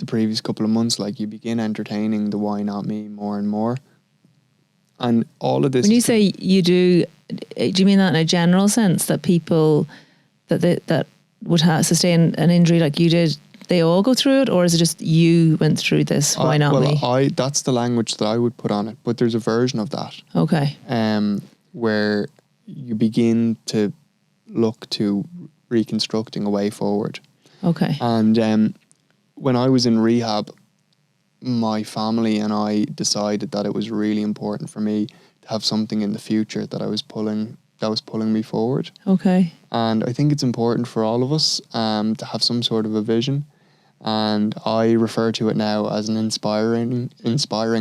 previous couple of months, like, you begin entertaining the why not me more and more, and all of this. When you say you do you mean that in a general sense, that people that would sustain an injury like you did, they all go through it, or is it just you went through this? Why not me? That's the language that I would put on it, but there's a version of that. Okay. Where you begin to look to reconstructing a way forward. Okay. And when I was in rehab, my family and I decided that it was really important for me to have something in the future that was pulling me forward. Okay. And I think it's important for all of us to have some sort of a vision. And I refer to it now as an inspiring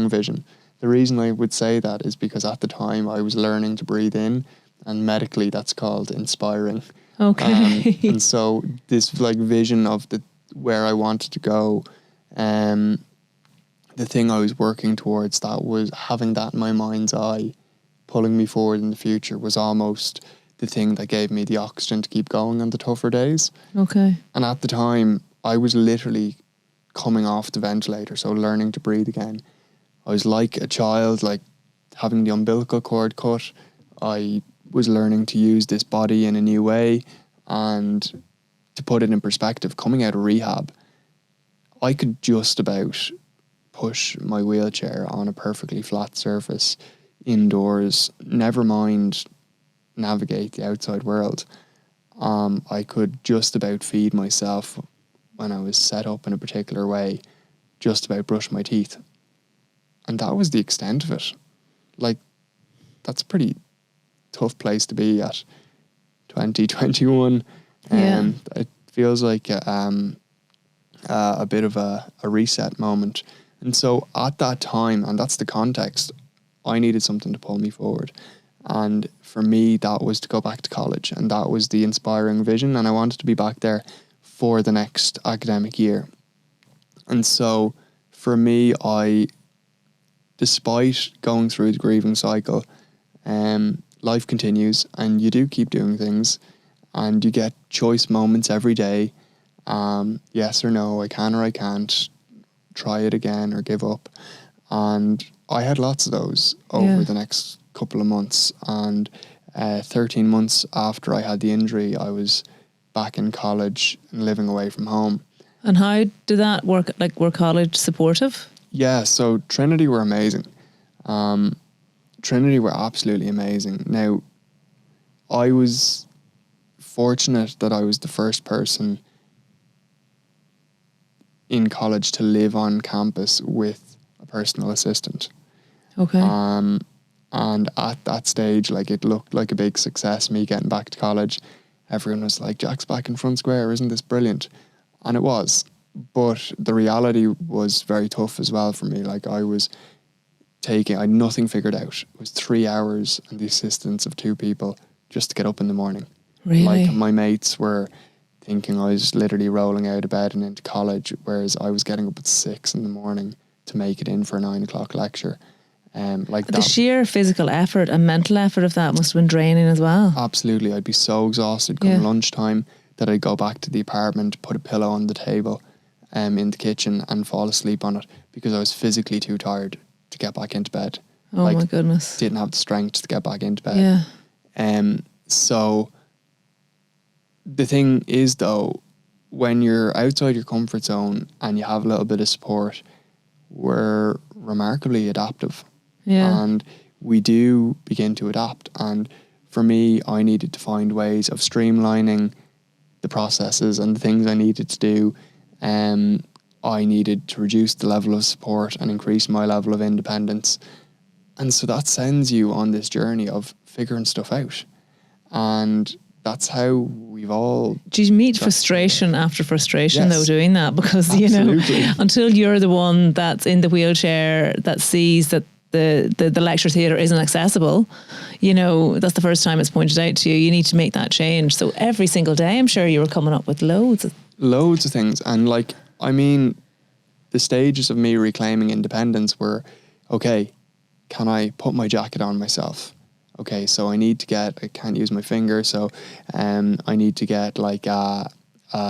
vision. The reason I would say that is because at the time I was learning to breathe in, and medically that's called inspiring. Okay. And so this vision of where I wanted to go, the thing I was working towards, that was having that in my mind's eye, pulling me forward in the future, was almost the thing that gave me the oxygen to keep going on the tougher days. Okay. And at the time, I was literally coming off the ventilator, so learning to breathe again. I was like a child, like having the umbilical cord cut. I was learning to use this body in a new way. And to put it in perspective, coming out of rehab, I could just about push my wheelchair on a perfectly flat surface indoors, never mind navigate the outside world. I could just about feed myself when I was set up in a particular way, just about brush my teeth. And that was the extent of it. Like, that's a pretty tough place to be at 2021. It feels like a bit of a reset moment. And so at that time, and that's the context, I needed something to pull me forward. And for me, that was to go back to college. And that was the inspiring vision. And I wanted to be back there for the next academic year. And so for me, despite going through the grieving cycle, life continues, and you do keep doing things, and you get choice moments every day. Yes or no, I can or I can't, try it again or give up. And I had lots of those over the next couple of months. And 13 months after I had the injury, I was back in college and living away from home. And how did that work? Like, were college supportive? Yeah, so Trinity were amazing. Trinity were absolutely amazing. Now, I was fortunate that I was the first person in college to live on campus with a personal assistant. Okay. And at that stage, like, it looked like a big success, me getting back to college. Everyone was like, Jack's back in front square, isn't this brilliant? And it was. But the reality was very tough as well for me. Like, I had nothing figured out. It was 3 hours and the assistance of 2 people just to get up in the morning. Really? Like, my mates were thinking I was literally rolling out of bed and into college, whereas I was getting up at 6 in the morning to make it in for a 9 o'clock lecture. The sheer physical effort and mental effort of that must have been draining as well. Absolutely. I'd be so exhausted come lunchtime that I'd go back to the apartment, put a pillow on the table in the kitchen and fall asleep on it because I was physically too tired to get back into bed. Oh, my goodness. Didn't have the strength to get back into bed. Yeah. So the thing is, though, when you're outside your comfort zone and you have a little bit of support, we're remarkably adaptive. Yeah. And we do begin to adapt. And for me, I needed to find ways of streamlining the processes and the things I needed to do. I needed to reduce the level of support and increase my level of independence. And so that sends you on this journey of figuring stuff out. And that's how we've all... Do you meet frustration after frustration, Yes. though, doing that? Because, Absolutely. until you're the one that's in the wheelchair that sees that the lecture theatre isn't accessible, that's the first time it's pointed out to you. You need to make that change. So every single day, I'm sure you were coming up with loads of things. And the stages of me reclaiming independence were, okay, can I put my jacket on myself? Okay, so I can't use my finger, so I need to get a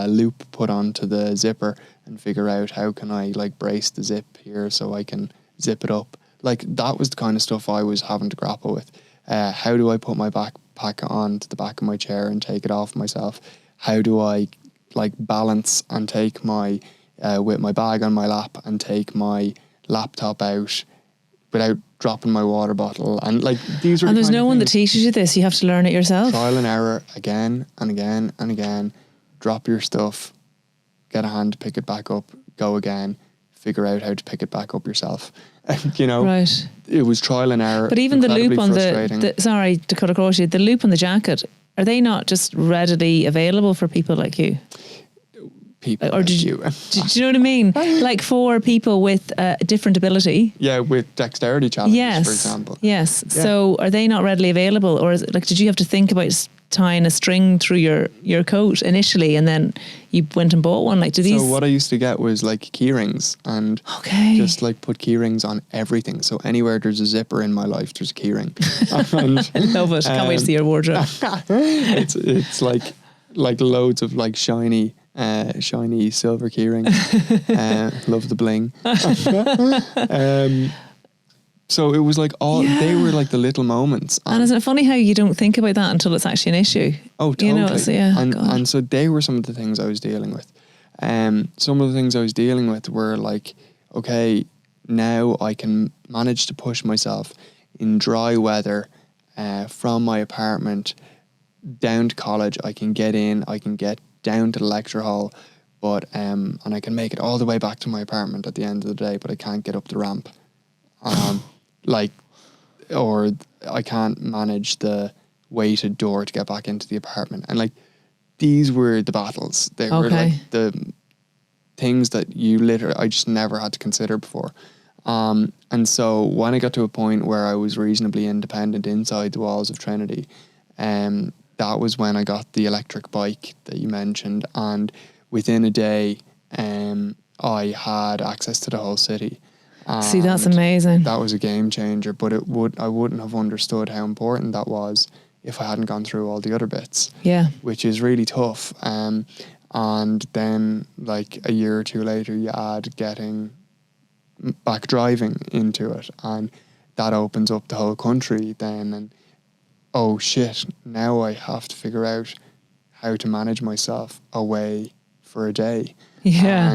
loop put onto the zipper and figure out how can I brace the zip here so I can zip it up. That was the kind of stuff I was having to grapple with. How do I put my backpack onto the back of my chair and take it off myself? How do I balance and take my with my bag on my lap and take my laptop out without dropping my water bottle? And these are and there's no one that teaches you this. You have to learn it yourself. Trial and error, again and again and again. Drop your stuff, get a hand to pick it back up, go again, figure out how to pick it back up yourself. Right. It was trial and error. But even the loop on the sorry to cut across you, the loop on the jacket, are they not just readily available for people like you? People or like do you know what I mean? For people with a different ability. Yeah, with dexterity challenges, yes, for example. Yes. Yeah. So are they not readily available, or is it did you have to think about tying a string through your coat initially, and then you went and bought one? So what I used to get was key rings, and just put key rings on everything. So anywhere there's a zipper in my life, there's a key ring. And, I love it. Can't wait to see your wardrobe. it's like loads of shiny silver key rings. Love the bling. So it was they were the little moments. And isn't it funny how you don't think about that until it's actually an issue? Oh, totally. And so they were some of the things I was dealing with. Some of the things I was dealing with were okay, now I can manage to push myself in dry weather from my apartment down to college. I can get in, I can get down to the lecture hall, but and I can make it all the way back to my apartment at the end of the day, but I can't get up the ramp. Or I can't manage the weighted door to get back into the apartment. And these were the battles. They were the things that I just never had to consider before. And so when I got to a point where I was reasonably independent inside the walls of Trinity, that was when I got the electric bike that you mentioned. And within a day, I had access to the whole city. See, that's amazing. That was a game changer, but I wouldn't have understood how important that was if I hadn't gone through all the other bits. Yeah. Which is really tough. And then a year or two later, you add getting back driving into it, and that opens up the whole country then. And oh shit, now I have to figure out how to manage myself away for a day. Yeah.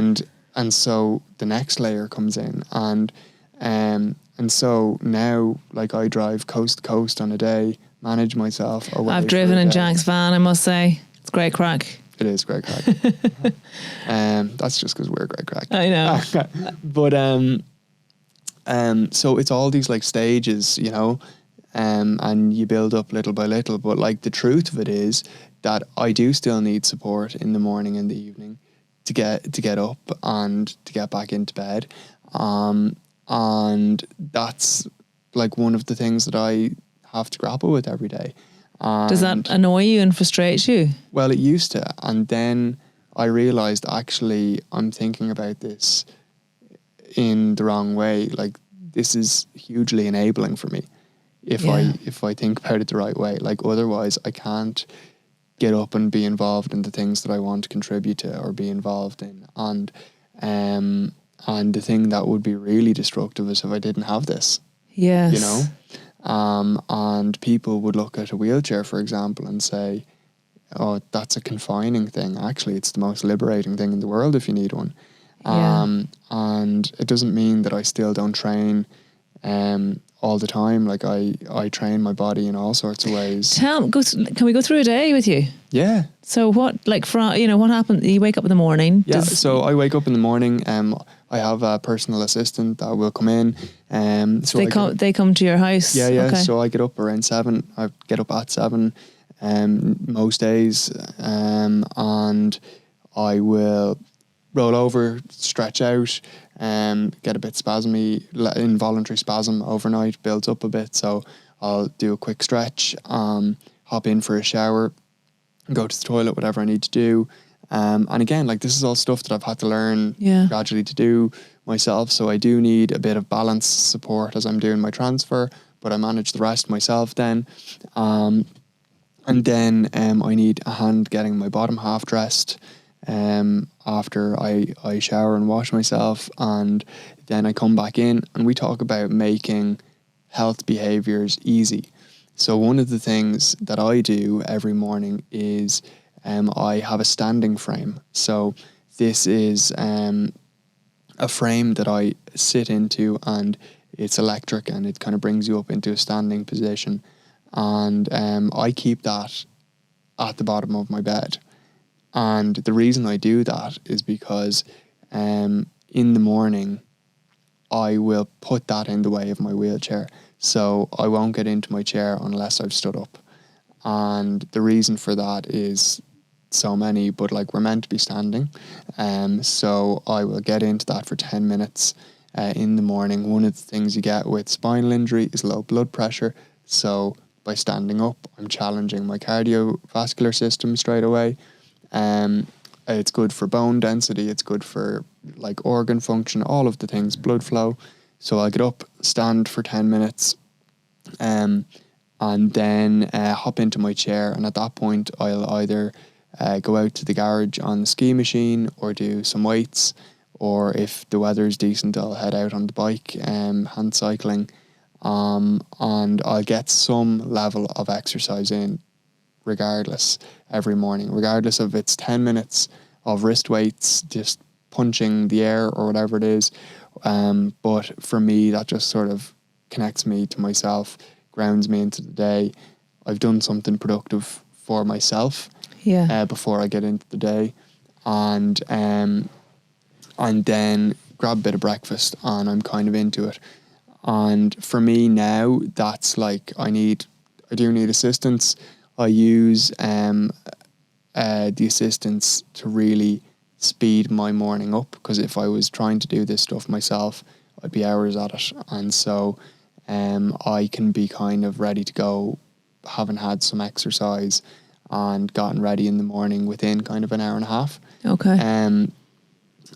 And so the next layer comes in, and so now I drive coast to coast on a day, manage myself away. I've driven in Jack's van, I must say. It's great crack. It is great crack. That's just because we're great crack. I know. But so it's all these stages, and you build up little by little. But the truth of it is that I do still need support in the morning and the evening to get up and to get back into bed. And that's one of the things that I have to grapple with every day. Does that annoy you and frustrate you? Well, it used to. And then I realised actually I'm thinking about this in the wrong way. This is hugely enabling for me if I think about it the right way. Otherwise I can't get up and be involved in the things that I want to contribute to or be involved in. And the thing that would be really destructive is if I didn't have this. Yes. And people would look at a wheelchair, for example, and say, oh, that's a confining thing. Actually, it's the most liberating thing in the world if you need one. And it doesn't mean that I still don't train all the time. Like I train my body in all sorts of ways. Can we go through a day with you? Yeah. So what, like, what happened? You wake up in the morning. Yeah. So I wake up in the morning. I have a personal assistant that will come in. So they come to your house. Yeah. Okay. So I get up around 7. I get up at 7, most days, and I will roll over, stretch out, get a bit spasmy, involuntary spasm overnight, builds up a bit. So I'll do a quick stretch, hop in for a shower, go to the toilet, whatever I need to do. And again, like, this is all stuff that I've had to learn gradually to do myself. So I do need a bit of balance support as I'm doing my transfer, but I manage the rest myself then. And then I need a hand getting my bottom half dressed after I shower and wash myself. And then I come back in and we talk about making health behaviours easy. So one of the things that I do every morning is I have a standing frame. So this is a frame that I sit into, and it's electric, and it kind of brings you up into a standing position. And I keep that at the bottom of my bed. And the reason I do that is because in the morning, I will put that in the way of my wheelchair. So I won't get into my chair unless I've stood up. And the reason for that is so many, but like, we're meant to be standing. So I will get into that for 10 minutes in the morning. One of the things you get with spinal injury is low blood pressure. So by standing up, I'm challenging my cardiovascular system straight away. It's good for bone density. It's good for like organ function, all of the things, blood flow. So I'll get up, stand for 10 minutes, and then hop into my chair. And at that point, I'll either go out to the garage on the ski machine or do some weights, or if the weather is decent, I'll head out on the bike, hand cycling, and I'll get some level of exercise in regardless every morning, regardless of it's 10 minutes of wrist weights, just punching the air or whatever it is. But for me, that just sort of connects me to myself, grounds me into the day. I've done something productive for myself before I get into the day. And then grab a bit of breakfast and I'm kind of into it. And for me now, that's like, I do need assistance. I use the assistance to really speed my morning up, because if I was trying to do this stuff myself, I'd be hours at it. And so I can be kind of ready to go, having had some exercise and gotten ready in the morning within kind of an hour and a half. Okay.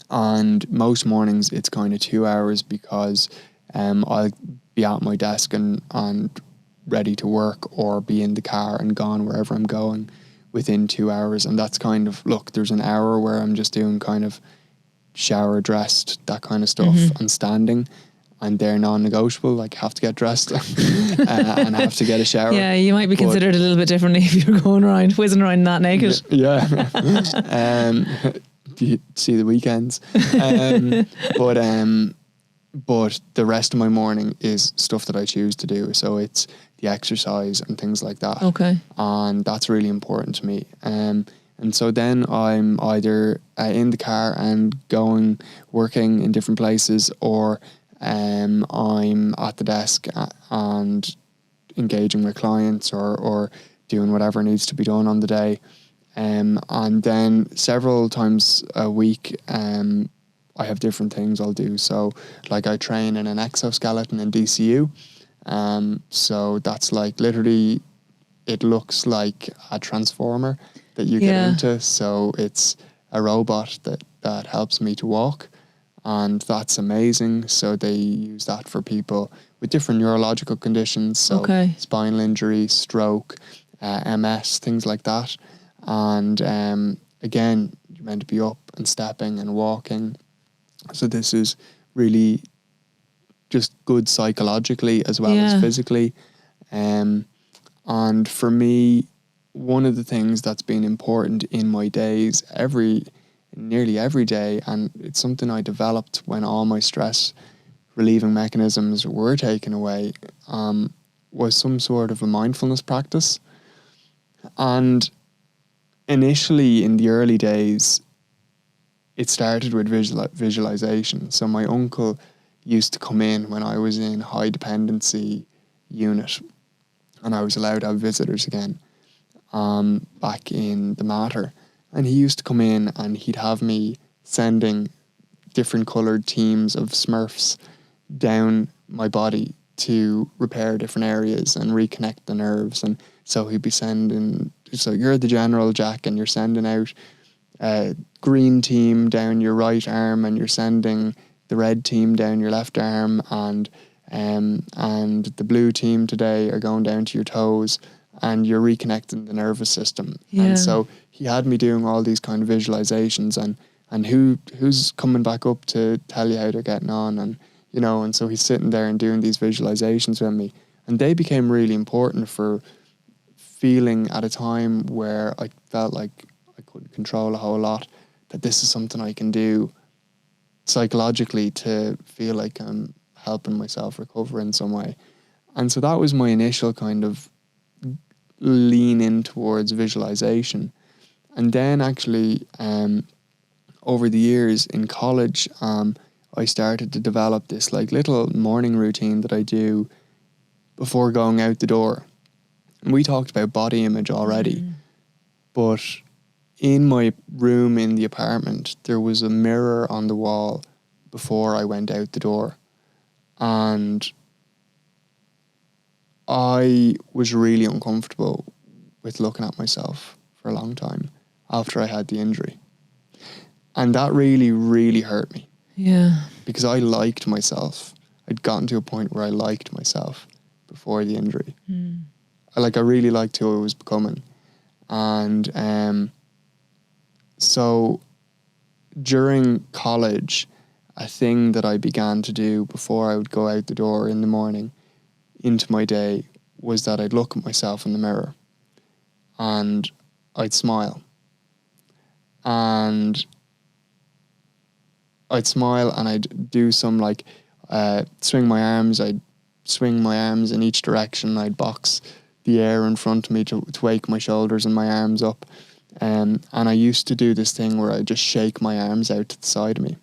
And most mornings it's kind of 2 hours, because I'll be at my desk and ready to work, or be in the car and gone wherever I'm going within 2 hours. And that's kind of, look, there's an hour where I'm just doing kind of shower, dressed, that kind of stuff, and standing, and they're non-negotiable. Like, have to get dressed and have to get a shower. Yeah, you might be considered a little bit differently if you're going around, whizzing around that naked. Yeah. Do you see the weekends? But the rest of my morning is stuff that I choose to do. So it's the exercise and things like that. Okay. And that's really important to me. And so then I'm either in the car and working in different places, or I'm at the desk and engaging with clients, or doing whatever needs to be done on the day. And then several times a week, I have different things I'll do. So like, I train in an exoskeleton in DCU. So that's like, literally, it looks like a transformer that you get into. So it's a robot that helps me to walk, and that's amazing. So they use that for people with different neurological conditions. So spinal injury, stroke, MS, things like that. And again, you're meant to be up and stepping and walking. So this is really just good psychologically as well as physically. And for me, one of the things that's been important in my days, nearly every day, and it's something I developed when all my stress relieving mechanisms were taken away, was some sort of a mindfulness practice. And initially, in the early days, it started with visualization. So my uncle used to come in when I was in high dependency unit, and I was allowed to have visitors again, back in the Mater. And he used to come in and he'd have me sending different coloured teams of Smurfs down my body to repair different areas and reconnect the nerves. And so he'd be sending, so you're the general, Jack, and you're sending out a green team down your right arm, and you're sending the red team down your left arm, and the blue team today are going down to your toes, and you're reconnecting the nervous system. Yeah. And so he had me doing all these kind of visualizations, and who's coming back up to tell you how they're getting on, and and so he's sitting there and doing these visualizations with me, and they became really important for feeling at a time where I felt like I couldn't control a whole lot, that this is something I can do psychologically to feel like I'm helping myself recover in some way. And so that was my initial kind of lean in towards visualization. And then actually, over the years in college, I started to develop this like little morning routine that I do before going out the door. And we talked about body image already, but in my room in the apartment, there was a mirror on the wall before I went out the door. And I was really uncomfortable with looking at myself for a long time after I had the injury. And that really, really hurt me. Yeah. Because I liked myself. I'd gotten to a point where I liked myself before the injury. I really liked who I was becoming. And so during college, a thing that I began to do before I would go out the door in the morning into my day was that I'd look at myself in the mirror and I'd smile. And I'd do some swing my arms. I'd swing my arms in each direction. I'd box the air in front of me to wake my shoulders and my arms up. And I used to do this thing where I just shake my arms out to the side of me.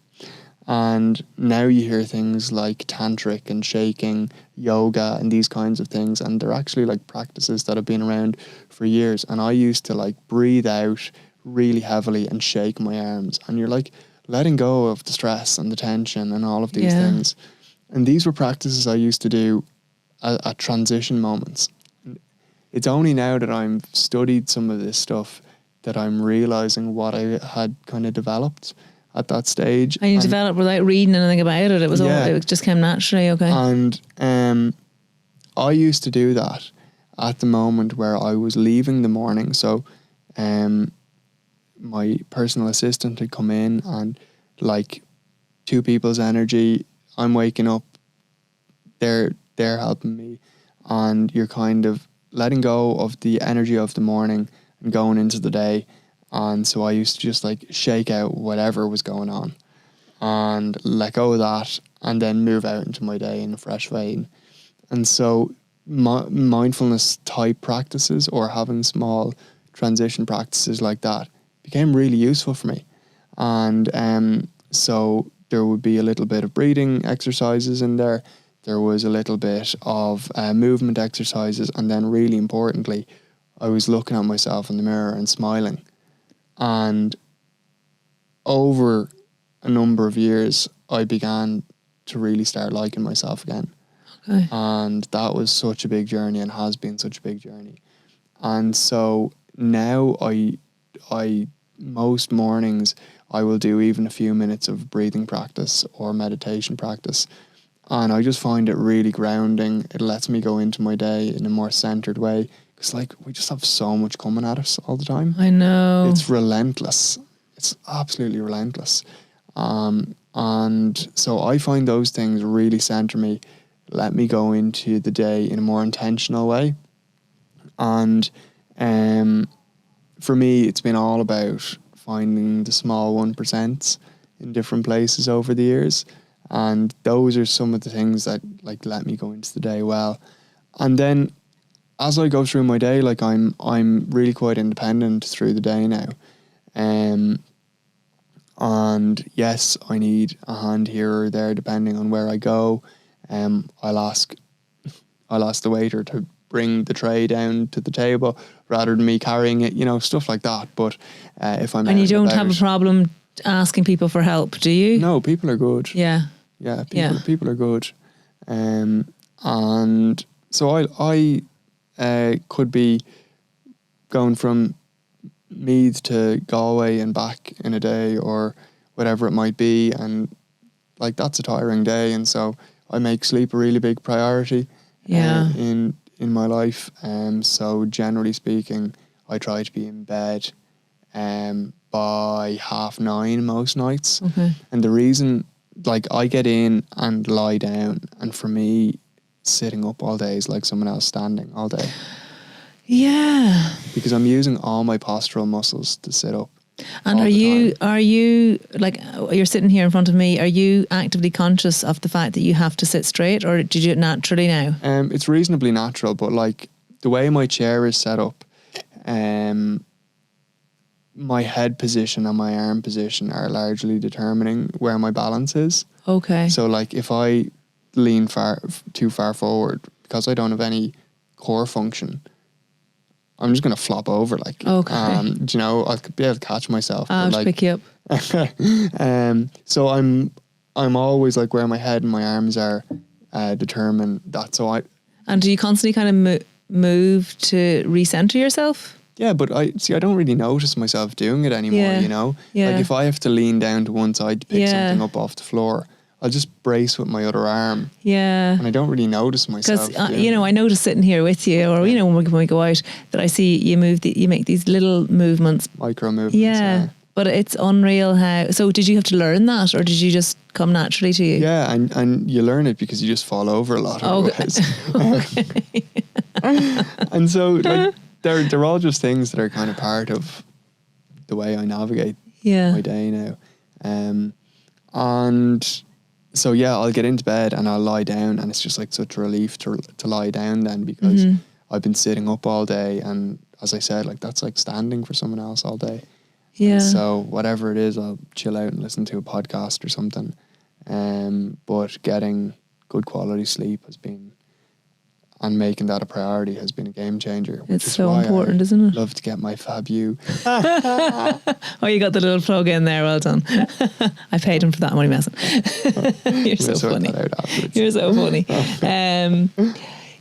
And now you hear things like tantric and shaking, yoga and these kinds of things. And they're actually like practices that have been around for years. And I used to breathe out really heavily and shake my arms. And you're letting go of the stress and the tension and all of these things. And these were practices I used to do at transition moments. It's only now that I've studied some of this stuff that I'm realizing what I had kind of developed at that stage. And you developed without reading anything about it. It was it just came naturally. Okay. And I used to do that at the moment where I was leaving the morning. So my personal assistant had come in, and two people's energy, I'm waking up, they're helping me, and you're kind of letting go of the energy of the morning and going into the day. And so I used to just shake out whatever was going on and let go of that, and then move out into my day in a fresh vein. And so mindfulness type practices, or having small transition practices like that, became really useful for me. And so there would be a little bit of breathing exercises in there. There was a little bit of movement exercises. And then really importantly, I was looking at myself in the mirror and smiling. And over a number of years, I began to really start liking myself again. Okay. And that was such a big journey, and has been such a big journey. And so now I most mornings I will do even a few minutes of breathing practice or meditation practice. And I just find it really grounding. It lets me go into my day in a more centered way. Because we just have so much coming at us all the time. I know. It's relentless. It's absolutely relentless. And so I find those things really center me, let me go into the day in a more intentional way. And for me, it's been all about finding the small 1% in different places over the years. And those are some of the things that like let me go into the day well. And then as I go through my day, like I'm really quite independent through the day now. And yes, I need a hand here or there depending on where I go. I'll ask the waiter to bring the tray down to the table rather than me carrying it, stuff like that. But if I'm And out you don't have a about, problem asking people for help, do you? no, people are good. Yeah. Yeah, Yeah. people are good. And so I could be going from Meath to Galway and back in a day or whatever it might be, and like that's a tiring day, and so I make sleep a really big priority in my life. So generally speaking, I try to be in bed by 9:30 most nights. Okay. And the reason, like, I get in and lie down, and for me, sitting up all day is like someone else standing all day. Yeah. Because I'm using all my postural muscles to sit up. And are you like, you're sitting here in front of me, are you actively conscious of the fact that you have to sit straight, or did you do it naturally now? It's reasonably natural, but like the way my chair is set up, my head position and my arm position are largely determining where my balance is. Okay. So like if I lean too far forward, because I don't have any core function, I'm just going to flop over, like, Okay. I'll be able to catch myself. I'll like, pick you up. So I'm always like where my head and my arms are determine that. So And do you constantly kind of move to recenter yourself? yeah, but I don't really notice myself doing it anymore, Yeah. Yeah. Like if I have to lean down to one side to pick Yeah. something up off the floor, I'll just brace with my other arm. Yeah. And I don't really notice myself. Because, I notice sitting here with you, or, when we go out, that I see you make these little movements. Micro movements. Yeah. But it's unreal how. So did you have to learn that, or did you just come naturally to you? Yeah, and you learn it because you just fall over a lot otherwise. Okay. And so like, they're all just things that are kind of part of the way I navigate my day now. And so yeah, I'll get into bed and I'll lie down, and it's just like such a relief to lie down then, because I've been sitting up all day, and as I said, like that's like standing for someone else all day. Yeah. And so whatever it is, I'll chill out and listen to a podcast or something. But getting good quality sleep and making that a priority has been a game changer. It's so important, isn't it? Love to get my Fabu. Oh, you got the little plug in there. Well done. I paid him for that. I'm only messing. You're so funny. You're so funny.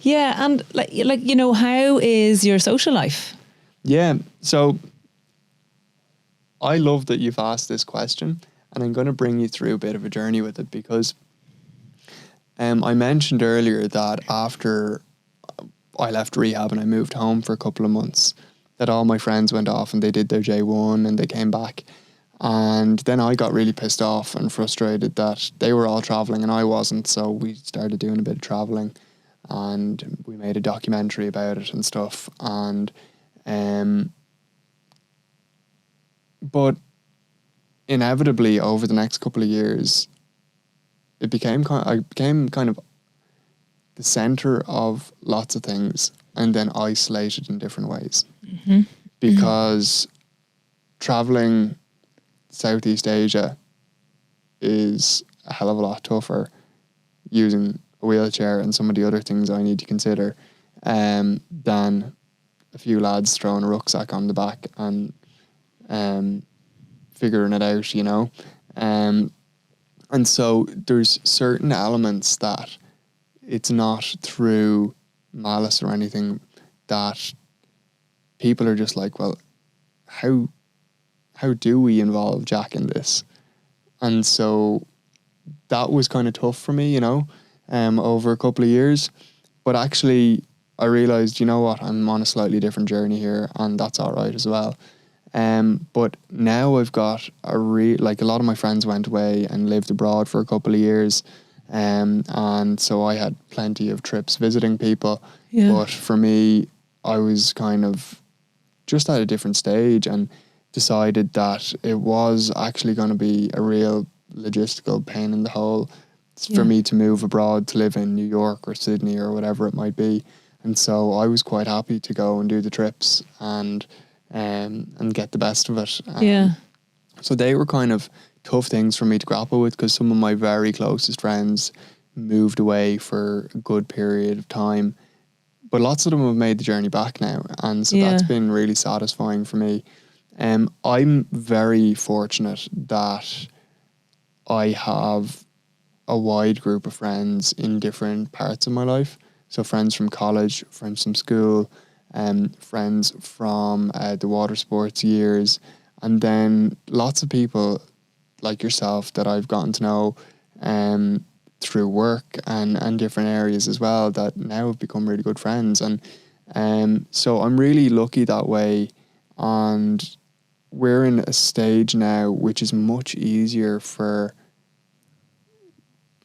Yeah, and how is your social life? Yeah, so I love that you've asked this question, and I'm going to bring you through a bit of a journey with it, because I mentioned earlier that after I left rehab and I moved home for a couple of months, that all my friends went off and they did their J1 and they came back. And then I got really pissed off and frustrated that they were all travelling and I wasn't. So we started doing a bit of travelling, and we made a documentary about it and stuff. And but inevitably over the next couple of years, I became kind of the center of lots of things, and then isolated in different ways. Mm-hmm. Because traveling Southeast Asia is a hell of a lot tougher using a wheelchair and some of the other things I need to consider than a few lads throwing a rucksack on the back and figuring it out, and so there's certain elements that it's not through malice or anything that people are just like, well, how do we involve Jack in this? And so that was kind of tough for me, over a couple of years. But actually I realised, I'm on a slightly different journey here, and that's all right as well. But now I've got a lot of my friends went away and lived abroad for a couple of years. And so I had plenty of trips visiting people. Yeah. But for me, I was kind of just at a different stage and decided that it was actually going to be a real logistical pain in the hole for me to move abroad to live in New York or Sydney or whatever it might be. And so I was quite happy to go and do the trips and get the best of it. So they were kind of tough things for me to grapple with, because some of my very closest friends moved away for a good period of time. But lots of them have made the journey back now. And so that's been really satisfying for me. I'm very fortunate that I have a wide group of friends in different parts of my life. So friends from college, friends from school, friends from the water sports years, and then lots of people like yourself that I've gotten to know through work and different areas as well, that now have become really good friends. And so I'm really lucky that way. And we're in a stage now which is much easier for,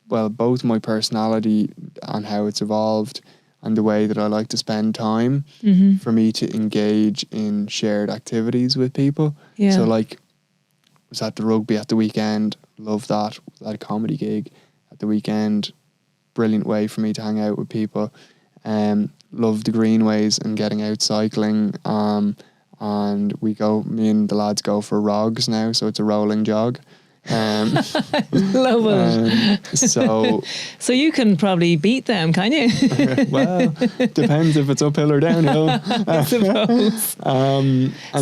well, both my personality and how it's evolved and the way that I like to spend time, for me to engage in shared activities with people. So like, was at the rugby at the weekend, loved that. Was at a comedy gig at the weekend, brilliant way for me to hang out with people. Love the greenways and getting out cycling. And me and the lads go for rogs now, so it's a rolling jog. Love it. So you can probably beat them, can you? Well, depends if it's uphill or downhill. I suppose.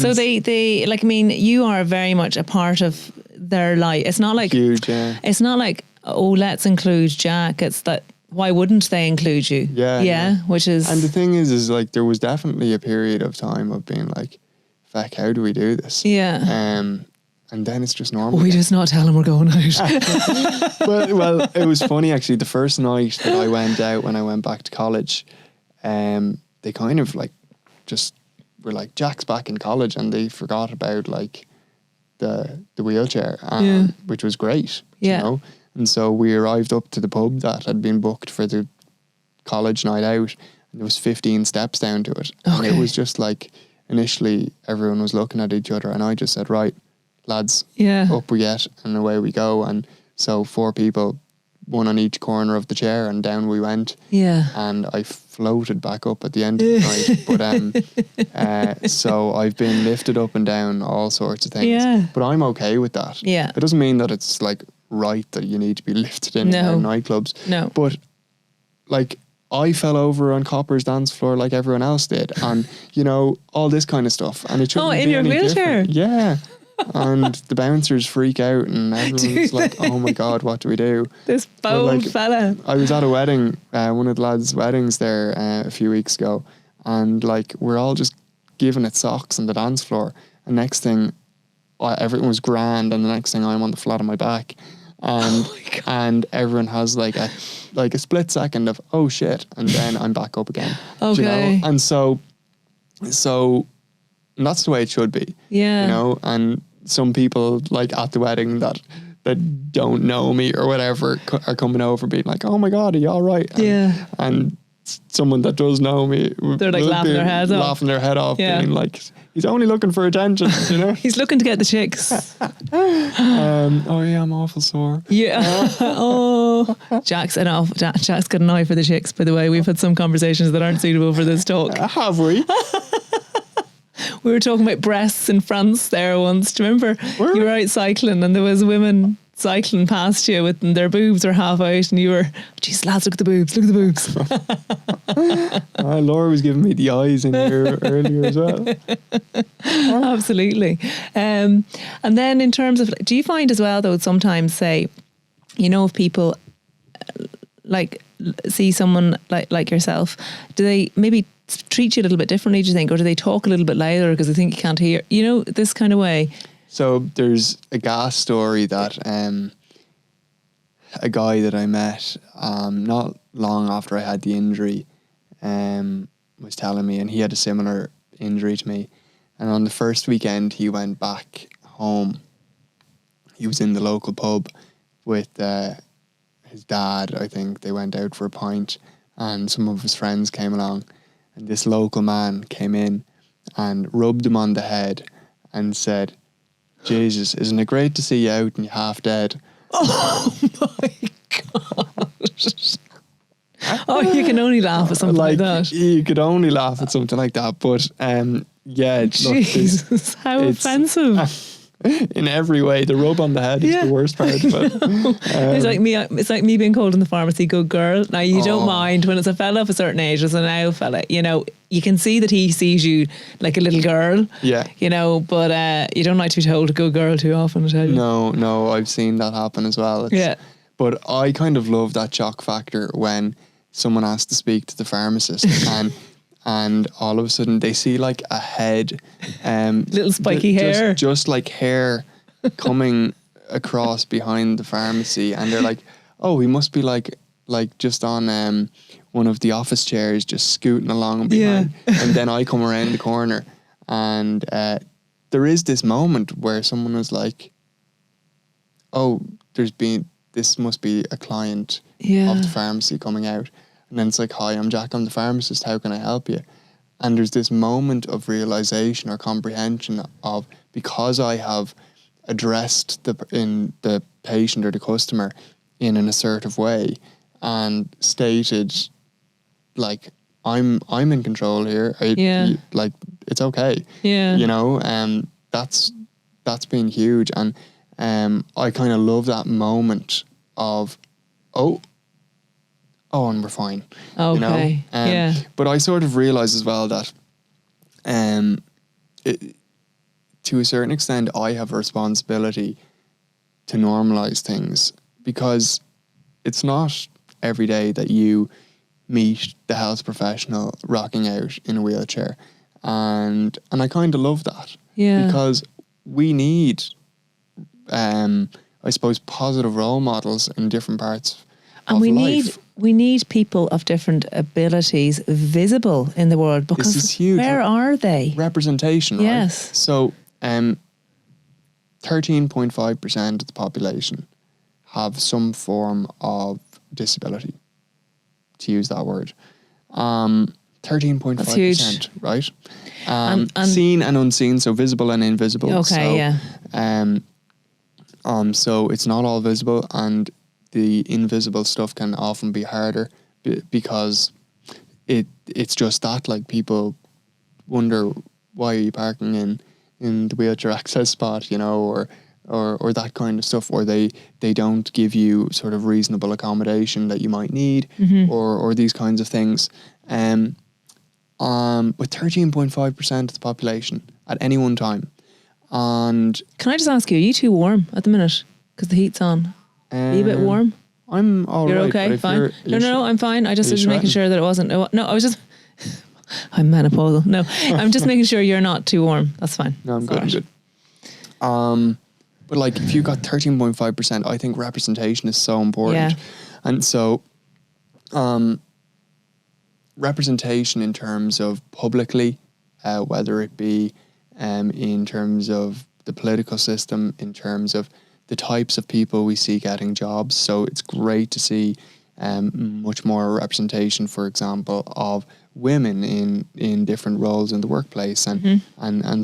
So they like, I mean, you are very much a part of their life. It's not like huge. Yeah. It's not like, oh, let's include Jack. It's that, why wouldn't they include you? Yeah. Which is, and the thing is like, there was definitely a period of time of being like, "Feck, how do we do this?" And then it's just normal. We just not tell them we're going out. well, it was funny actually. The first night that I went out when I went back to college, they kind of like just were like, "Jack's back in college," and they forgot about like the wheelchair, which was great. You know? And so we arrived up to the pub that had been booked for the college night out, and there was 15 steps down to it. Okay. And it was just like, initially everyone was looking at each other, and I just said, "Right, lads, up we get," and away we go. And so 4 people, one on each corner of the chair, and down we went. And I floated back up at the end of the night. But so I've been lifted up and down all sorts of things. But I'm okay with that. It doesn't mean that it's like right that you need to be lifted in nightclubs. No. But like, I fell over on Copper's dance floor like everyone else did, and you know, all this kind of stuff. And it shouldn't be in your wheelchair. Different. Yeah. And the bouncers freak out, and everyone's like, "Oh my God, what do we do?" This bold fella. I was at a wedding, one of the lads' weddings there a few weeks ago, and like, we're all just giving it socks on the dance floor. And next thing, everything was grand, and the next thing, I'm on the flat of my back. And everyone has like a split second of, "Oh shit," and then I'm back up again. Okay. You know? And so and that's the way it should be. Yeah. You know, and some people like at the wedding that don't know me or whatever are coming over being like, "Oh my God, are you all right?" And someone that does know me, they're like laughing their head off, being like, "He's only looking for attention," you know. He's looking to get the chicks. Oh yeah, I'm awful sore. Yeah. Jack's got an eye for the chicks, by the way. We've had some conversations that aren't suitable for this talk. Have we? We were talking about breasts in France there once. Do you remember? You were out cycling and there was women cycling past you with their boobs are half out, and you were, "Jeez, lads, look at the boobs, look at the boobs." Laura was giving me the eyes in here earlier as well. Absolutely. And then in terms of, do you find as well though, sometimes say, you know, if people like see someone like yourself, do they maybe treat you a little bit differently, do you think? Or do they talk a little bit louder because they think you can't hear? You know, this kind of way. So there's a gas story that a guy that I met not long after I had the injury was telling me, and he had a similar injury to me. And on the first weekend he went back home, he was in the local pub with his dad. I think they went out for a pint, and some of his friends came along, and this local man came in and rubbed him on the head and said, "Jesus, isn't it great to see you out and you're half dead?" Oh my God. Oh, you can only laugh at something like that. You could only laugh at something like that, but yeah, Jesus, how offensive. In every way, the rub on the head is the worst part of it. It's like me being called in the pharmacy good girl. Now you don't mind when it's a fella of a certain age, as an now fella, you know, you can see that he sees you like a little girl. Yeah. You know, but you don't like to be told a good girl too often, I tell you. No, I've seen that happen as well. But I kind of love that shock factor when someone has to speak to the pharmacist and all of a sudden they see like a head, little spiky hair, just like hair coming across behind the pharmacy, and they're like, oh, he must be like just on one of the office chairs, just scooting along behind. And then I come around the corner, and there is this moment where someone was like, oh, this must be a client of the pharmacy coming out. And then it's like, hi, I'm Jack, I'm the pharmacist, how can I help you? And there's this moment of realization or comprehension of, because I have addressed the patient or the customer in an assertive way and stated, like, I'm in control here. Like, it's okay. Yeah. You know, that's been huge. And I kind of love that moment of, and we're fine. Okay. You know? But I sort of realise as well that to a certain extent I have a responsibility to normalise things, because it's not every day that you meet the health professional rocking out in a wheelchair. And I kind of love that. Yeah. Because we need, I suppose, positive role models in different parts of life. We need people of different abilities visible in the world, because this is huge. Where are they? Representation, right? Yes. So 13.5% of the population have some form of disability, to use that word. 13.5%, right? And seen and unseen, so visible and invisible. Okay, so it's not all visible, and the invisible stuff can often be harder because it's just that, like, people wonder, why are you parking in the wheelchair access spot, you know, or that kind of stuff, or they don't give you sort of reasonable accommodation that you might need, or these kinds of things. With 13.5% of the population at any one time. And can I just ask you, are you too warm at the minute? Because the heat's on. Are you a bit warm? I'm all right. You're okay? Fine. No, I'm fine. I just was making sure that it wasn't. No, I was just... I'm menopausal. No, I'm just making sure you're not too warm. That's fine. No, I'm good. But like, if you got 13.5%, I think representation is so important. Yeah. And so, representation in terms of publicly, whether it be in terms of the political system, in terms of the types of people we see getting jobs. So it's great to see much more representation, for example, of women in different roles in the workplace and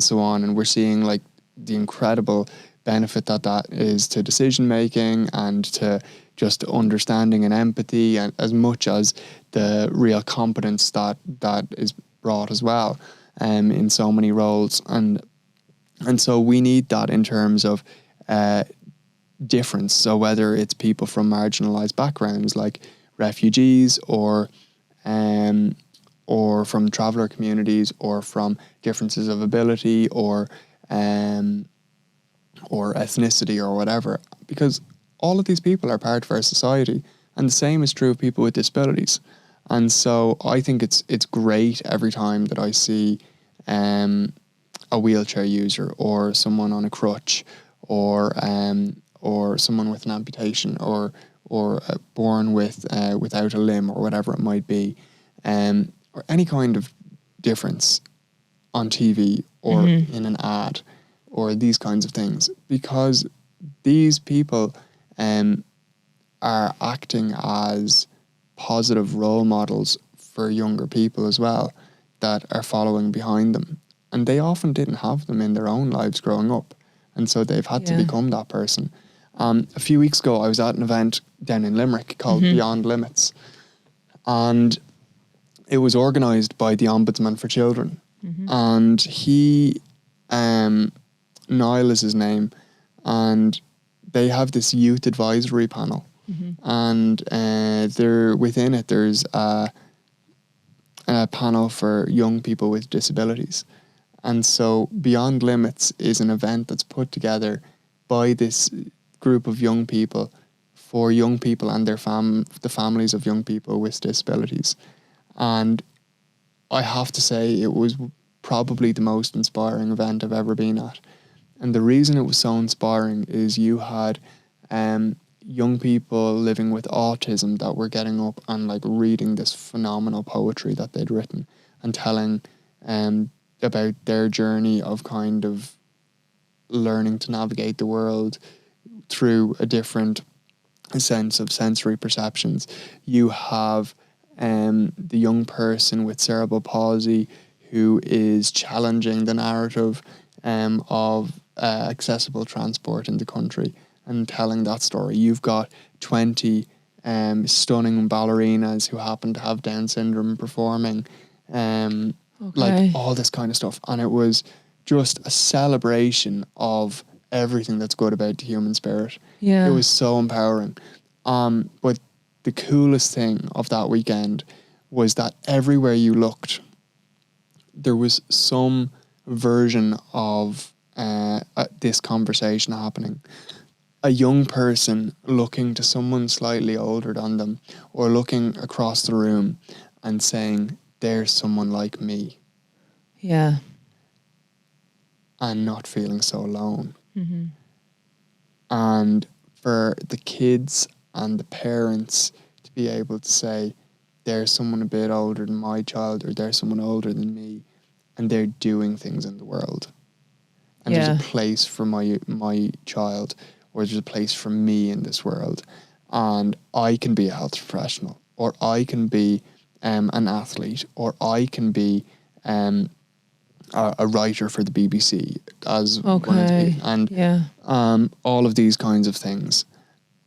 so on. And we're seeing like the incredible benefit that is to decision making and to just understanding and empathy, and as much as the real competence that is brought as well in so many roles. And so we need that in terms of difference. So whether it's people from marginalized backgrounds like refugees, or from traveller communities, or from differences of ability, or ethnicity, or whatever, because all of these people are part of our society, and the same is true of people with disabilities. And so I think it's great every time that I see a wheelchair user, or someone on a crutch, or someone with an amputation, or born without a limb, or whatever it might be, or any kind of difference on TV or in an ad, or these kinds of things, because these people are acting as positive role models for younger people as well, that are following behind them. And they often didn't have them in their own lives growing up. And so they've had to become that person. A few weeks ago, I was at an event down in Limerick called Beyond Limits, and it was organised by the Ombudsman for Children, and he, Niall is his name, and they have this youth advisory panel, and within it there's a panel for young people with disabilities. And so Beyond Limits is an event that's put together by this group of young people for young people and their the families of young people with disabilities. And I have to say it was probably the most inspiring event I've ever been at. And the reason it was so inspiring is you had young people living with autism that were getting up and like reading this phenomenal poetry that they'd written and telling about their journey of kind of learning to navigate the world through a different sense of sensory perceptions. You have the young person with cerebral palsy who is challenging the narrative of accessible transport in the country and telling that story. You've got 20 stunning ballerinas who happen to have Down syndrome performing, like all this kind of stuff. And it was just a celebration of everything that's good about the human spirit. Yeah. It was so empowering. But the coolest thing of that weekend was that everywhere you looked, there was some version of this conversation happening. A young person looking to someone slightly older than them, or looking across the room and saying, there's someone like me. Yeah. And not feeling so alone. And for the kids and the parents to be able to say, there's someone a bit older than my child, or there's someone older than me, and they're doing things in the world. And there's a place for my child, or there's a place for me in this world. And I can be a health professional, or I can be an athlete, or I can be a writer for the BBC, as one of the, and all of these kinds of things.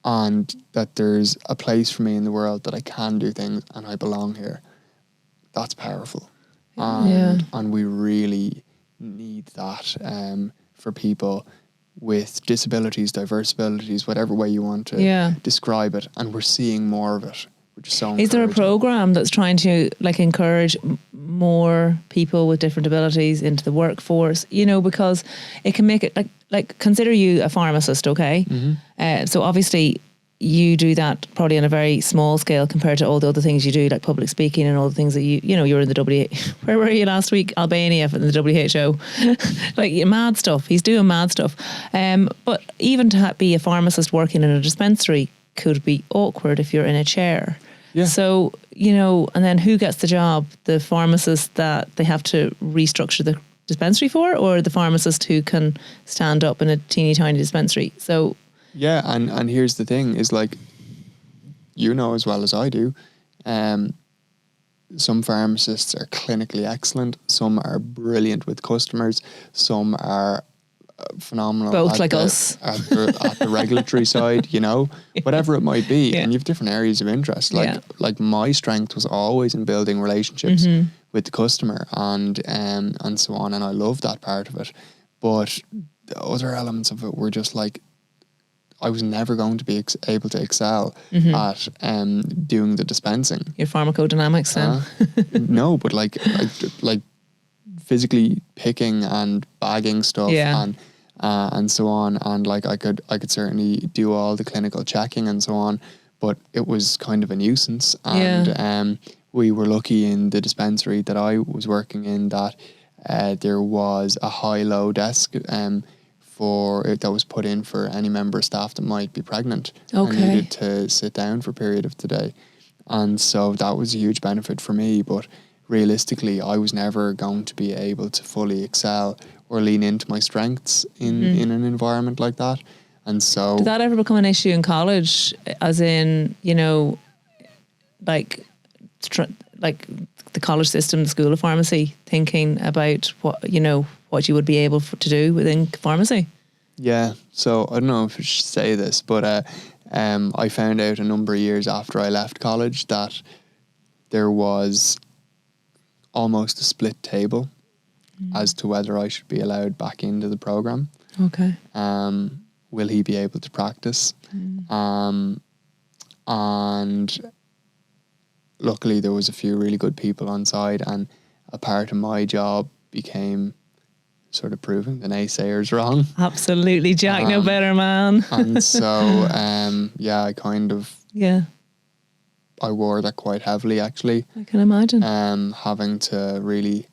And that there's a place for me in the world, that I can do things and I belong here. That's powerful. And we really need that for people with disabilities, diverse abilities, whatever way you want to describe it. And we're seeing more of it, which is so encouraging. Is there a program that's trying to like encourage more people with different abilities into the workforce? You know, because it can make it like consider you a pharmacist, okay? So obviously you do that probably on a very small scale compared to all the other things you do, like public speaking and all the things that you know, you're in the where were you last week? Albania in the WHO. Like mad stuff. He's doing mad stuff. But even to be a pharmacist working in a dispensary could be awkward if you're in a chair. Yeah. So, you know, and then who gets the job? The pharmacist that they have to restructure the dispensary for, or the pharmacist who can stand up in a teeny tiny dispensary? So yeah, and here's the thing is, like, you know as well as I do, some pharmacists are clinically excellent, some are brilliant with customers, some are phenomenal. Both like us. At the regulatory side, you know, whatever it might be. And you have different areas of interest. Like my strength was always in building relationships with the customer and so on. And I love that part of it. But the other elements of it were just like, I was never going to be able to excel at doing the dispensing. Your pharmacodynamics then? No, but like physically picking and bagging stuff and so on, and like I could certainly do all the clinical checking and so on, but it was kind of a nuisance. And we were lucky in the dispensary that I was working in that there was a high-low desk that was put in for any member of staff that might be pregnant and needed to sit down for a period of the day. And so that was a huge benefit for me, but realistically I was never going to be able to fully excel or lean into my strengths in an environment like that. And so did that ever become an issue in college, as in, you know, like the college system, the School of Pharmacy, thinking about what you would be able to do within pharmacy? Yeah, so I don't know if I should say this, but I found out a number of years after I left college that there was almost a split table as to whether I should be allowed back into the program. Okay. Will he be able to practice? And luckily there was a few really good people on side, and a part of my job became sort of proving the naysayers wrong. Absolutely, Jack, no better man. And so, I kind of, Yeah, I wore that quite heavily actually. I can imagine. Having to really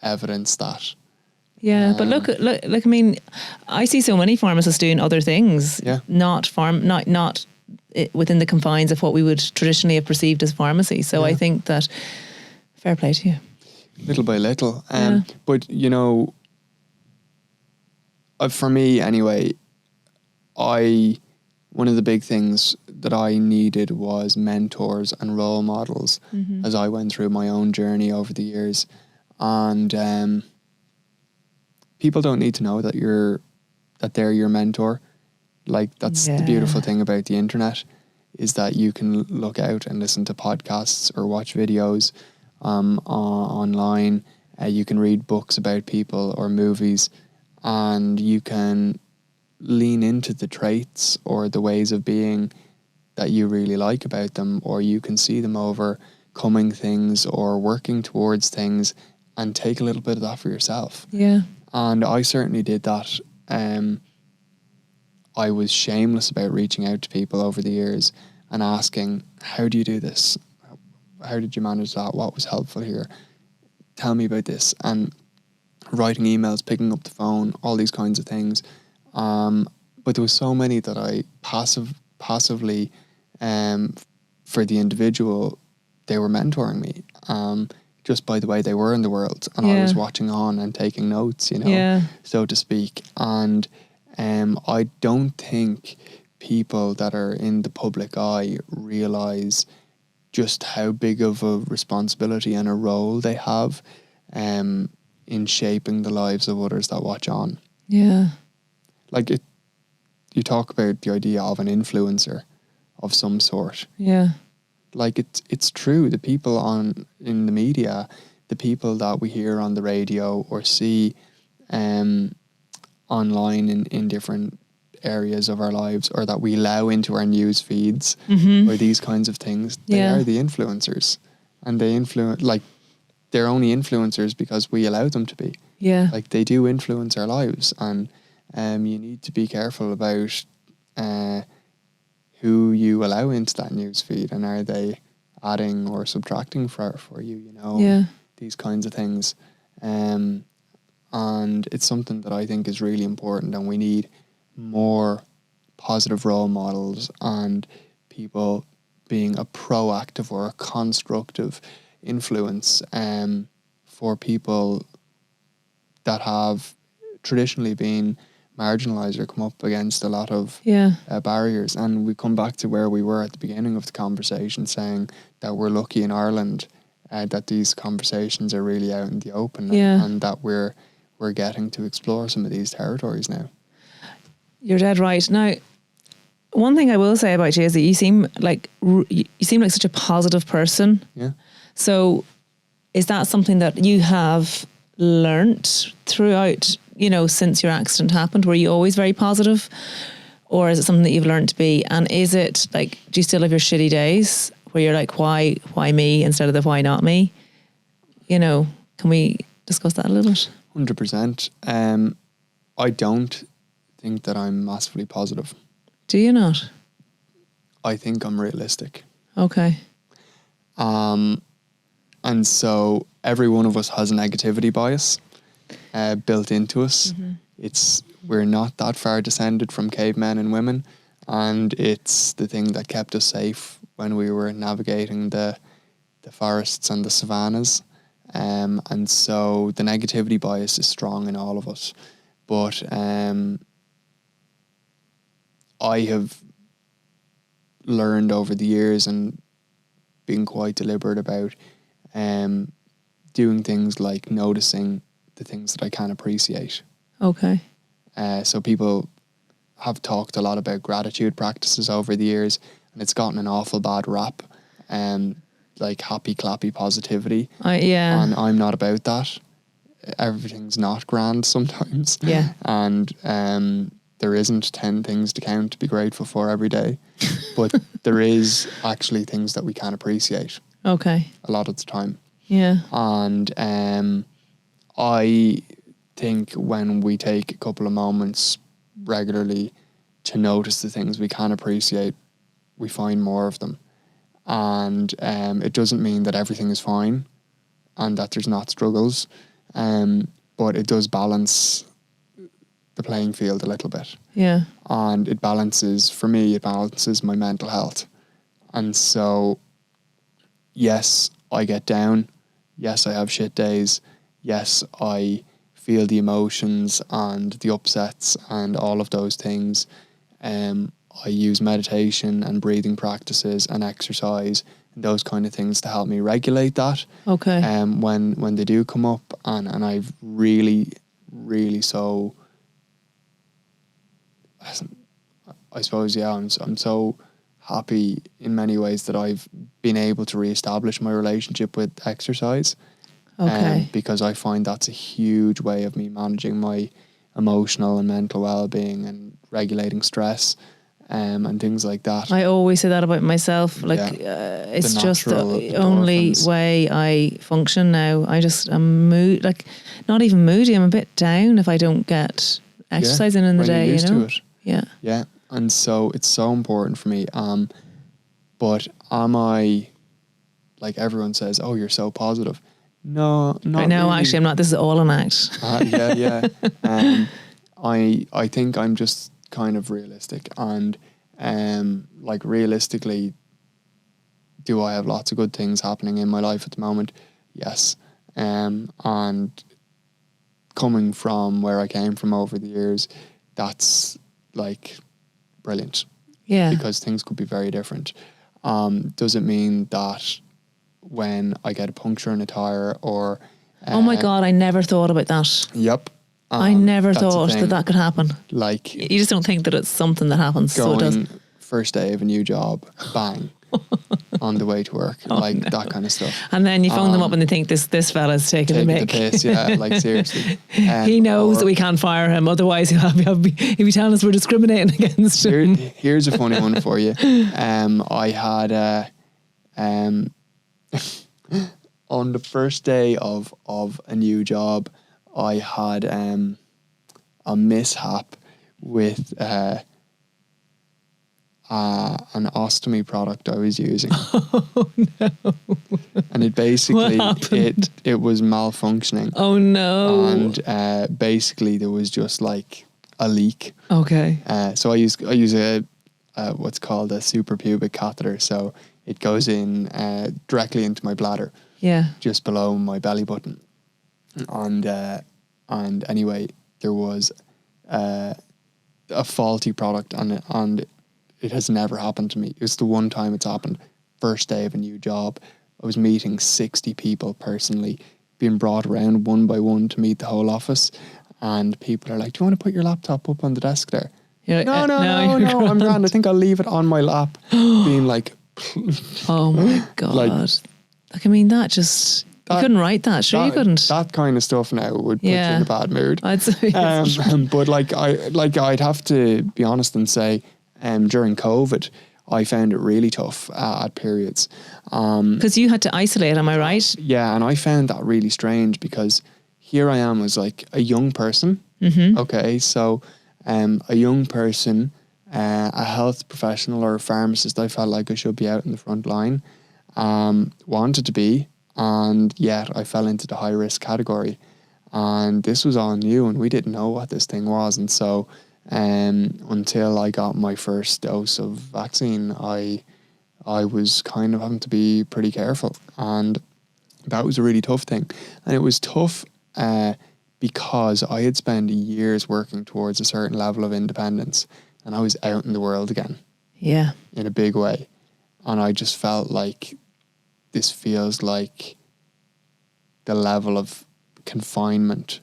evidence that. Yeah, but look. I mean, I see so many pharmacists doing other things. Yeah. Not within the confines of what we would traditionally have perceived as pharmacy. So I think that fair play to you. Little by little. But, you know, for me anyway, one of the big things that I needed was mentors and role models as I went through my own journey over the years. And people don't need to know that they're your mentor. Like, that's the beautiful thing about the internet, is that you can look out and listen to podcasts or watch videos online. You can read books about people or movies, and you can lean into the traits or the ways of being that you really like about them, or you can see them overcoming things or working towards things and take a little bit of that for yourself. Yeah. And I certainly did that. I was shameless about reaching out to people over the years and asking, how do you do this? How did you manage that? What was helpful here? Tell me about this. And writing emails, picking up the phone, all these kinds of things. But there was so many that I passively, for the individual, they were mentoring me, just by the way they were in the world. And I was watching on and taking notes, so to speak. And I don't think people that are in the public eye realise just how big of a responsibility and a role they have in shaping the lives of others that watch on. Yeah. Like, you talk about the idea of an influencer of some sort. Yeah. Like, it's true. The people in the media, the people that we hear on the radio or see online in different areas of our lives, or that we allow into our news feeds, or these kinds of things, they are the influencers. And they influence, like, they're only influencers because we allow them to be. Yeah. Like, they do influence our lives, and you need to be careful about who you allow into that news feed, and are they adding or subtracting for you, these kinds of things. And it's something that I think is really important, and we need more positive role models and people being a proactive or a constructive influence for people that have traditionally been marginalised or come up against a lot of barriers. And we come back to where we were at the beginning of the conversation, saying that we're lucky in Ireland that these conversations are really out in the open, and that we're getting to explore some of these territories now. You're dead right. Now, one thing I will say about you is that you seem like such a positive person. Yeah. So, is that something that you have learnt throughout, since your accident happened? Were you always very positive, or is it something that you've learnt to be? And is it like, do you still have your shitty days where you're like, why me instead of the why not me? Can we discuss that a little bit? 100%. I don't think that I'm massively positive. Do you not? I think I'm realistic. Okay. And so every one of us has a negativity bias built into us. We're not that far descended from cavemen and women, and it's the thing that kept us safe when we were navigating the forests and the savannas. And so the negativity bias is strong in all of us. But I have learned over the years and been quite deliberate about doing things like noticing the things that I can appreciate. Okay. So people have talked a lot about gratitude practices over the years, and it's gotten an awful bad rap, like happy clappy positivity. Yeah. And I'm not about that. Everything's not grand sometimes. Yeah. And there isn't 10 things to count to be grateful for every day. But there is actually things that we can appreciate. Okay. A lot of the time. Yeah. And I think when we take a couple of moments regularly to notice the things we can appreciate, we find more of them. And it doesn't mean that everything is fine and that there's not struggles, but it does balance the playing field a little bit. Yeah. And it balances my mental health. And so, yes, I get down. Yes, I have shit days. Yes, I feel the emotions and the upsets and all of those things. I use meditation and breathing practices and exercise and those kind of things to help me regulate that. Okay. When they do come up, and I've really, really so, I suppose, yeah, I'm so happy in many ways that I've been able to reestablish my relationship with exercise. Okay. Because I find that's a huge way of me managing my emotional and mental well-being and regulating stress, and things like that. I always say that about myself. Like, it's just the only way I function now. I'm not even moody. I'm a bit down if I don't get exercise in the day. Used to it. Yeah. Yeah. And so it's so important for me. But am I, like everyone says, oh, you're so positive. No, not No, really. actually, I'm not. This is all an act. Yeah. I think I'm just kind of realistic, and like realistically, do I have lots of good things happening in my life at the moment? Yes. And coming from where I came from over the years, that's like brilliant. Yeah. Because things could be very different. Does it mean that when I get a puncture in a tire or... oh my God, I never thought about that. Yep. I never thought that could happen. Like... you just don't think that it's something that happens. So it does. First day of a new job, bang, on the way to work. That kind of stuff. And then you phone them up and they think this fella's taking the mick. The piss, yeah, like seriously. He knows that we can't fire him, otherwise he'll be telling us we're discriminating against him. Here's a funny one for you. I had on the first day of a new job, I had a mishap with an ostomy product I was using. Oh no. And it basically What it was malfunctioning. Oh no. And basically there was just like a leak. Okay. So I use a what's called a suprapubic catheter. So it goes in directly into my bladder. Yeah. Just below my belly button. And anyway, there was a faulty product and it has never happened to me. It's the one time it's happened. First day of a new job. I was meeting 60 people personally, being brought around one by one to meet the whole office. And people are like, do you want to put your laptop up on the desk there? Like, no, I'm grand. I think I'll leave it on my lap. Being like... oh my God. Like, I mean, that just... you couldn't write that, sure you couldn't. That kind of stuff now would put you in a bad mood. I'd say. But I'd have to be honest and say, during COVID, I found it really tough at periods. Because you had to isolate, am I right? Yeah, and I found that really strange because here I am as like a young person. Mm-hmm. Okay, so a young person, a health professional or a pharmacist, I felt like I should be out in the front line. Wanted to be, and yet I fell into the high risk category. And this was all new and we didn't know what this thing was. And so until I got my first dose of vaccine, I was kind of having to be pretty careful. And that was a really tough thing. And it was tough because I had spent years working towards a certain level of independence and I was out in the world again. Yeah. In a big way. And I just felt like this feels like the level of confinement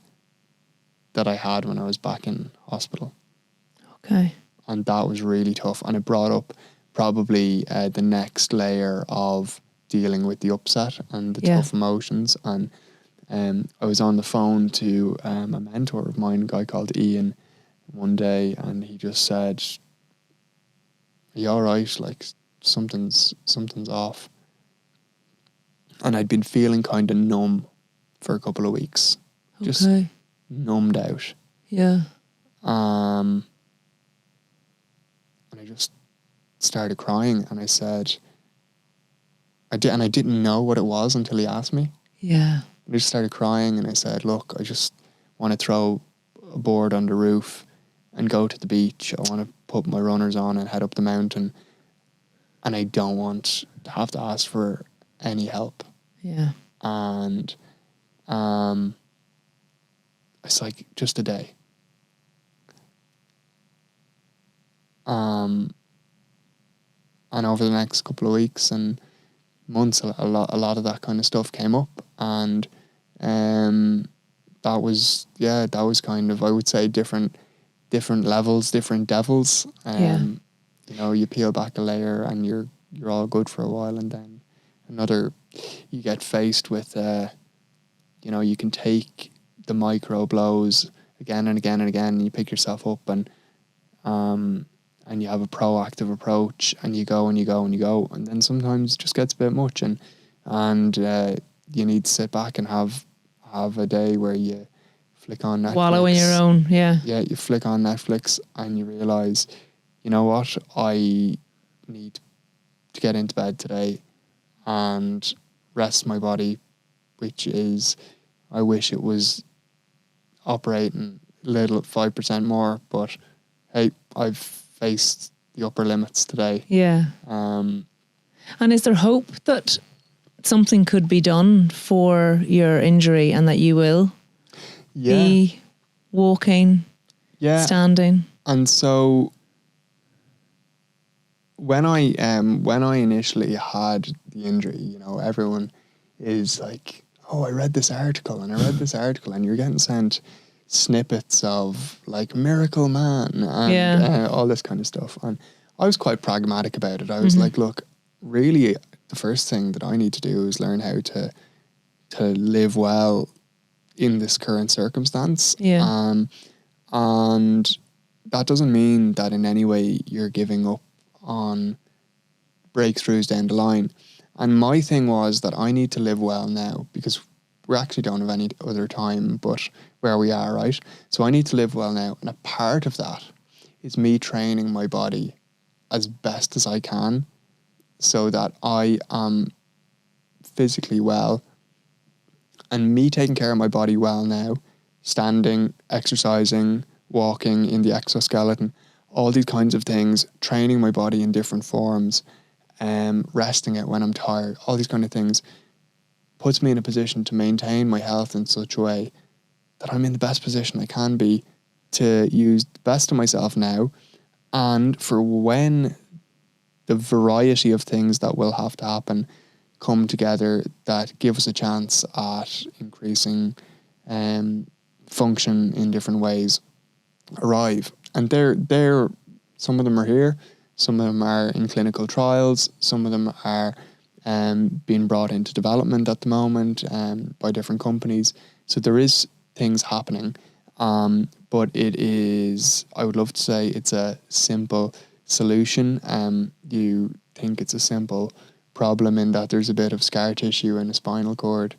that I had when I was back in hospital. Okay. And that was really tough. And it brought up probably the next layer of dealing with the upset and the tough emotions. And I was on the phone to a mentor of mine, a guy called Ian, one day, and he just said, "Are you all right? Like something's off." And I'd been feeling kind of numb for a couple of weeks, just numbed out. Yeah. And I just started crying, and I said, I didn't know what it was until he asked me. Yeah. I just started crying, and I said, "Look, I just want to throw a board on the roof and go to the beach. I want to put my runners on and head up the mountain, and I don't want to have to ask for any help." Yeah. And it's like just a day. And over the next couple of weeks and months, a lot of that kind of stuff came up, and that was kind of, I would say, different levels, different devils. You know, you peel back a layer and you're all good for a while, and then another, you get faced with you know, you can take the micro blows again and again and again, and you pick yourself up, and you have a proactive approach, and you go and you go and you go, and then sometimes it just gets a bit much, and you need to sit back and have a day where you flick on Netflix. Wallow in your own, yeah. Yeah, you flick on Netflix and you realise, you know what, I need to get into bed today and rest my body, which is, I wish it was operating a little 5% more, but hey, I've faced the upper limits today. Yeah. And is there hope that something could be done for your injury, and that you will be walking, standing? And so when I initially had the injury, you know, everyone is like, "Oh, I read this article and I read this article," and you're getting sent snippets of like Miracle Man and all this kind of stuff. And I was quite pragmatic about it. I was like, look, really, the first thing that I need to do is learn how to live well in this current circumstance. And that doesn't mean that in any way you're giving up on breakthroughs down the line. And my thing was that I need to live well now, because we actually don't have any other time but where we are, right? So I need to live well now. And a part of that is me training my body as best as I can so that I am physically well. And me taking care of my body well now, standing, exercising, walking in the exoskeleton, all these kinds of things, training my body in different forms, resting it when I'm tired, all these kind of things, puts me in a position to maintain my health in such a way that I'm in the best position I can be to use the best of myself now, and for when the variety of things that will have to happen come together that give us a chance at increasing function in different ways arrive. And they're some of them are here, some of them are in clinical trials, some of them are being brought into development at the moment by different companies. So there is things happening, but it is, I would love to say it's a simple solution. You think it's a simple problem in that there's a bit of scar tissue in a spinal cord.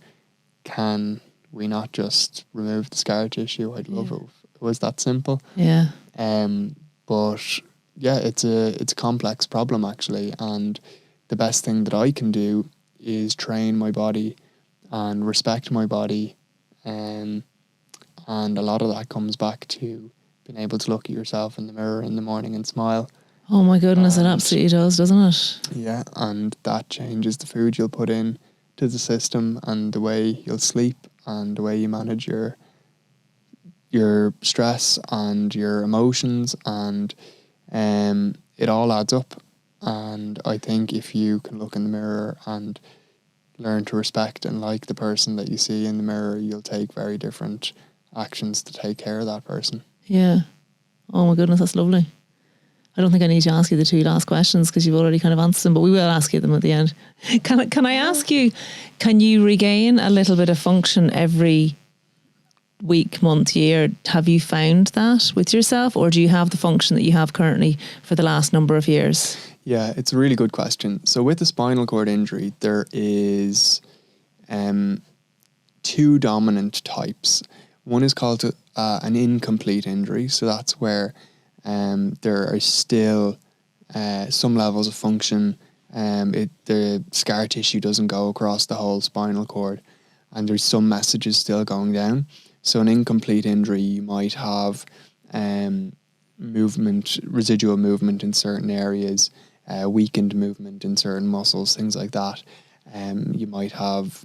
Can we not just remove the scar tissue? I'd love it if it was that simple. Yeah. But yeah, it's a complex problem actually, and the best thing that I can do is train my body and respect my body, and a lot of that comes back to being able to look at yourself in the mirror in the morning and smile. Oh my goodness, it absolutely does, doesn't it? Yeah, and that changes the food you'll put in to the system, and the way you'll sleep, and the way you manage your stress and your emotions, and it all adds up. And I think if you can look in the mirror and learn to respect and like the person that you see in the mirror, you'll take very different actions to take care of that person. Yeah. Oh my goodness, that's lovely. I don't think I need to ask you the two last questions because you've already kind of answered them, but we will ask you them at the end. Can I ask you, can you regain a little bit of function every week, month, year? Have you found that with yourself, or do you have the function that you have currently for the last number of years? Yeah, it's a really good question. So with the spinal cord injury, there is two dominant types. One is called an incomplete injury. So that's where there are still some levels of function. The scar tissue doesn't go across the whole spinal cord, and there's some messages still going down. So an incomplete injury, you might have residual movement in certain areas, weakened movement in certain muscles, things like that. You might have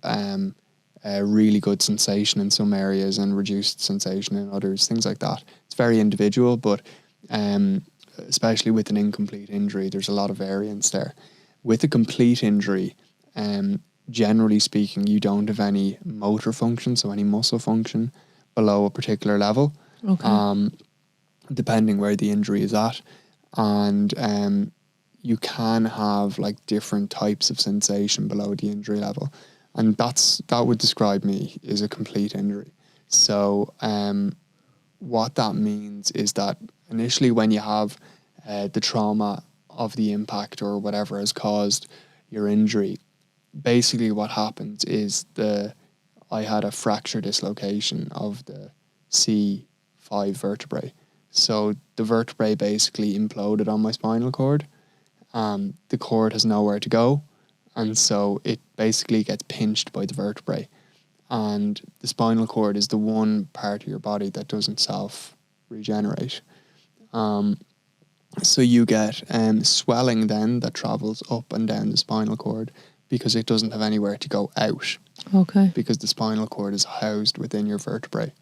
a really good sensation in some areas and reduced sensation in others, things like that. It's very individual, but especially with an incomplete injury, there's a lot of variance there. With a complete injury, generally speaking, you don't have any motor function, so any muscle function below a particular level, depending where the injury is at. And you can have like different types of sensation below the injury level. And that would describe me as a complete injury. So what that means is that initially when you have the trauma of the impact or whatever has caused your injury, basically what happens is I had a fracture dislocation of the C5 vertebrae. So the vertebrae basically imploded on my spinal cord. The cord has nowhere to go, and so it basically gets pinched by the vertebrae. And the spinal cord is the one part of your body that doesn't self-regenerate. So you get swelling then that travels up and down the spinal cord because it doesn't have anywhere to go out. Okay. Because the spinal cord is housed within your vertebrae.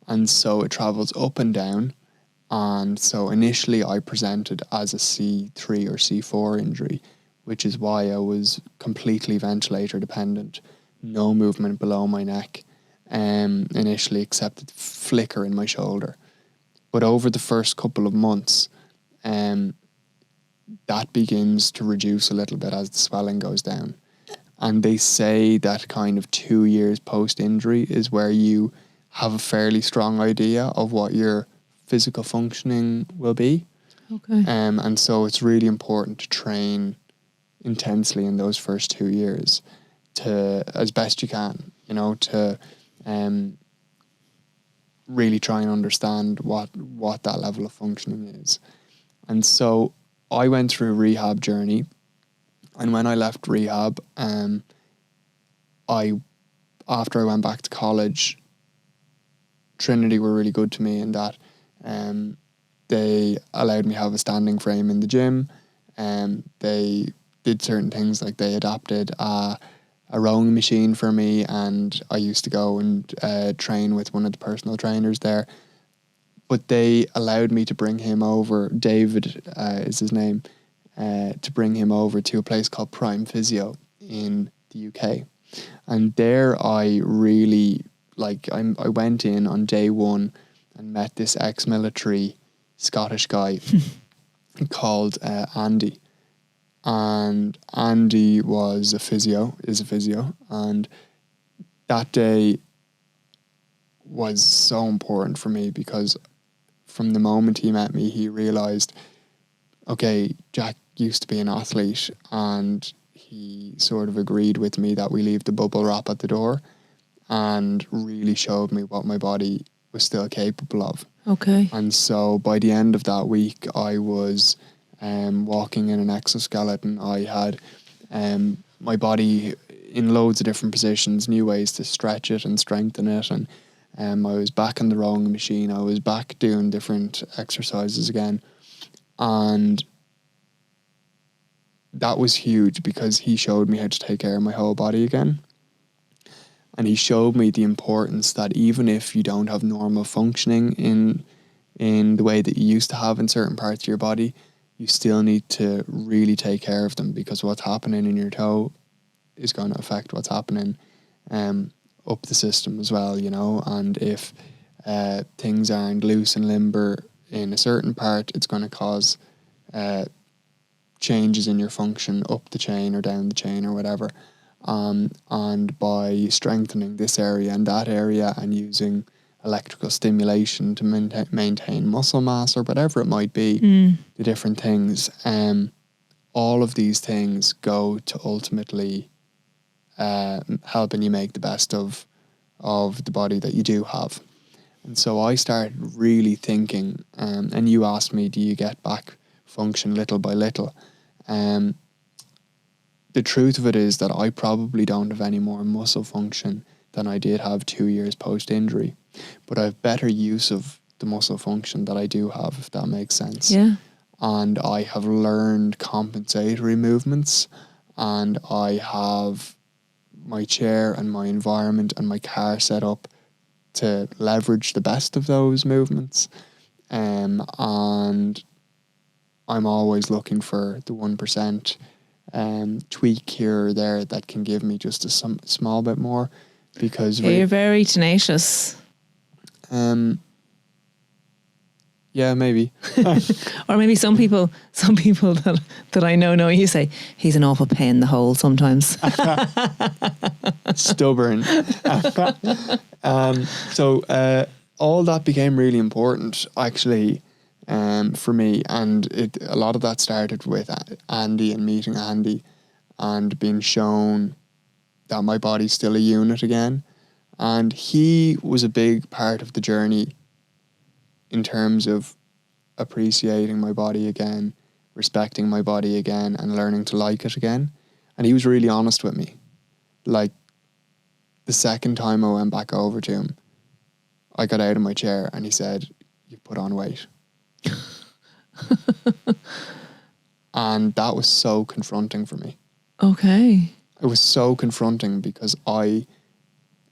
And so it travels up and down. And so initially I presented as a C3 or C4 injury, which is why I was completely ventilator dependent, no movement below my neck, initially except a flicker in my shoulder. But over the first couple of months, that begins to reduce a little bit as the swelling goes down. And they say that kind of 2 years post-injury is where you have a fairly strong idea of what your physical functioning will be. Okay. And so it's really important to train intensely in those first 2 years to, as best you can, to really try and understand what that level of functioning is. And so I went through a rehab journey, and when I left rehab, after I went back to college, Trinity were really good to me in that they allowed me to have a standing frame in the gym. They did certain things, like they adapted a rowing machine for me, and I used to go and train with one of the personal trainers there. But they allowed me to bring him over, David is his name, to bring him over to a place called Prime Physio in the UK. And there I really, I went in on day one and met this ex-military Scottish guy called Andy. And Andy is a physio, and that day was so important for me because from the moment he met me, he realised, okay, Jack used to be an athlete, and he sort of agreed with me that we leave the bubble wrap at the door, and really showed me what my body was still capable of. Okay. And so by the end of that week, I was walking in an exoskeleton. I had my body in loads of different positions, new ways to stretch it and strengthen it. And I was back on the rowing machine. I was back doing different exercises again. And that was huge because he showed me how to take care of my whole body again. And he showed me the importance that even if you don't have normal functioning in the way that you used to have in certain parts of your body, you still need to really take care of them, because what's happening in your toe is going to affect what's happening up the system as well, and if things aren't loose and limber in a certain part, it's going to cause changes in your function up the chain or down the chain or whatever. And by strengthening this area and that area and using electrical stimulation to maintain muscle mass or whatever it might be, the different things, all of these things go to ultimately helping you make the best of the body that you do have. And so I started really thinking, and you asked me, do you get back function little by little? The truth of it is that I probably don't have any more muscle function than I did have 2 years post-injury. But I have better use of the muscle function that I do have, if that makes sense. Yeah. And I have learned compensatory movements, and I have my chair and my environment and my car set up to leverage the best of those movements. And I'm always looking for the 1% tweak here or there that can give me just a small bit more, because You're very tenacious. Yeah, maybe. Or maybe some people that I know you say he's an awful pain in the hole sometimes. Stubborn. So all that became really important, actually, for me, and a lot of that started with Andy and meeting Andy and being shown that my body's still a unit again. And he was a big part of the journey in terms of appreciating my body again, respecting my body again, and learning to like it again. And he was really honest with me. Like, the second time I went back over to him, I got out of my chair and he said, "You've put on weight." And that was so confronting for me. Okay. It was so confronting because I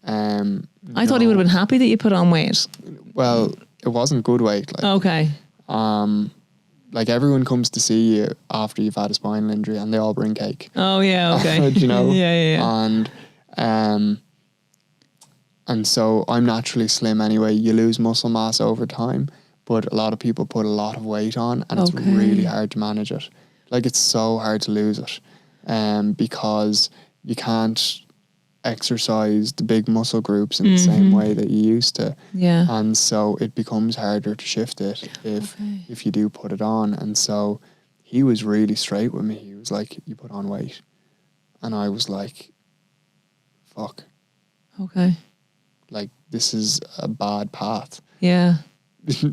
thought he would have been happy that you put on weight. Well, it wasn't good weight. Like, okay. Like, everyone comes to see you after you've had a spinal injury and they all bring cake. Oh yeah, okay. Do you know? Yeah. And so I'm naturally slim anyway. You lose muscle mass over time, but a lot of people put a lot of weight on, and it's really hard to manage it. Like, it's so hard to lose it, because you can't exercise the big muscle groups in the same way that you used to. Yeah. And so it becomes harder to shift it if you do put it on. And so he was really straight with me. He was like, "You put on weight." And I was like, fuck. Okay. Like, this is a bad path. Yeah.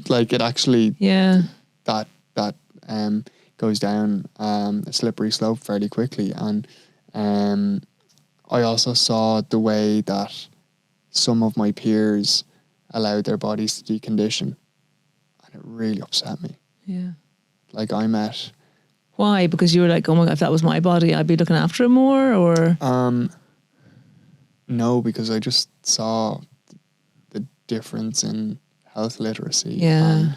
Like, it actually, yeah, that goes down a slippery slope fairly quickly. And I also saw the way that some of my peers allowed their bodies to decondition, and it really upset me. Yeah. Like, I met... Why? Because you were like, oh my God, if that was my body, I'd be looking after it more, or? No, because I just saw the difference in health literacy and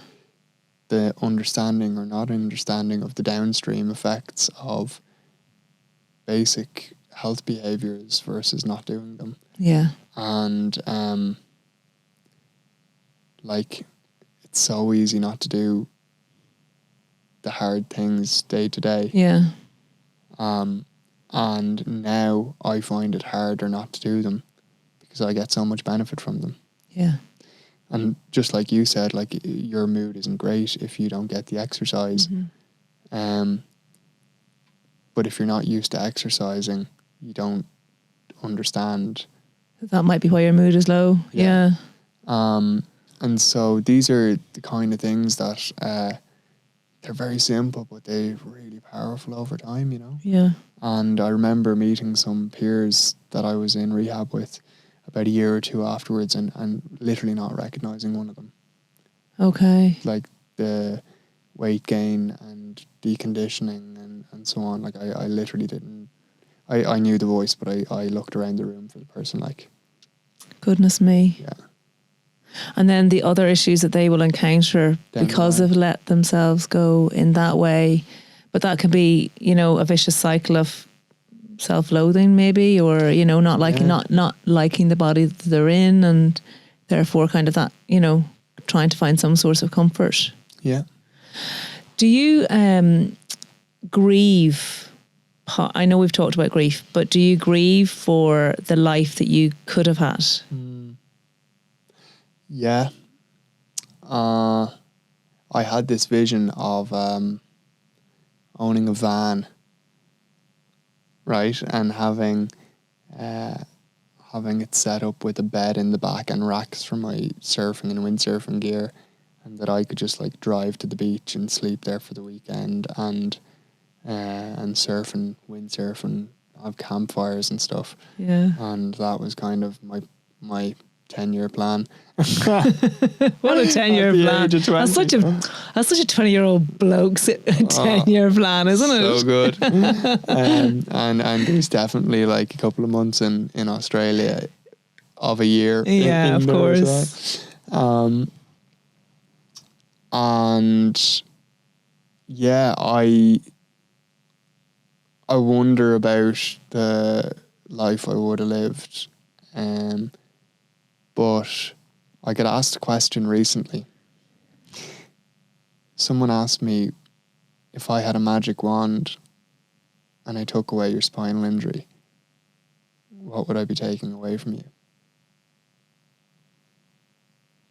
the understanding or not understanding of the downstream effects of basic health behaviours versus not doing them. Yeah. And like, it's so easy not to do the hard things day to day. Yeah. And now I find it harder not to do them because I get so much benefit from them. Yeah. And just like you said, like, your mood isn't great if you don't get the exercise. But if you're not used to exercising, you don't understand. That might be why your mood is low. Yeah. And so these are the kind of things that they're very simple, but they're really powerful over time, you know? Yeah. And I remember meeting some peers that I was in rehab with about a year or two afterwards and literally not recognising one of them. Okay. Like, the weight gain and deconditioning and so on. Like, I literally didn't... I knew the voice, but I looked around the room for the person, like... Goodness me. Yeah. And then the other issues that they will encounter because they've let themselves go in that way. But that could be, you know, a vicious cycle of self-loathing maybe, or, you know, not liking the body that they're in, and Therefore, kind of that, trying to find some source of comfort. Yeah. Do you grieve? I know we've talked about grief, but do you grieve for the life that you could have had? Yeah. I had this vision of owning a van, right, and having it set up with a bed in the back and racks for my surfing and windsurfing gear, and that I could just like drive to the beach and sleep there for the weekend and surf and windsurf and have campfires and stuff. Yeah. And that was kind of my 10-year plan. What a 10-year plan. That's such a 20-year-old bloke's 10-year plan, isn't it? So good. And there was definitely like a couple of months in Australia of a year. Yeah, of course. Well. And yeah, I wonder about the life I would have lived. But I got asked a question recently. Someone asked me if I had a magic wand and I took away your spinal injury, what would I be taking away from you?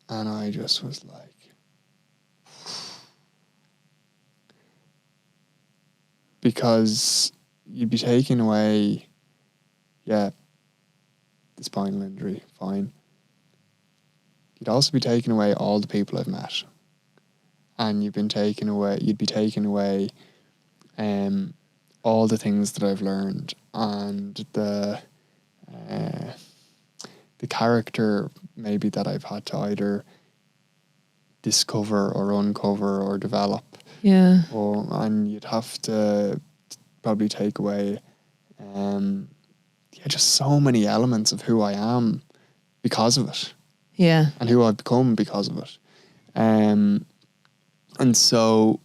And I just was like, because you'd be taking away, the spinal injury, fine. You'd also be taking away all the people I've met, and you'd be taking away all the things that I've learned, and the character maybe that I've had to either discover or uncover or develop. Yeah. And you'd have to probably take away just so many elements of who I am because of it. Yeah. And who I've become because of it. And so,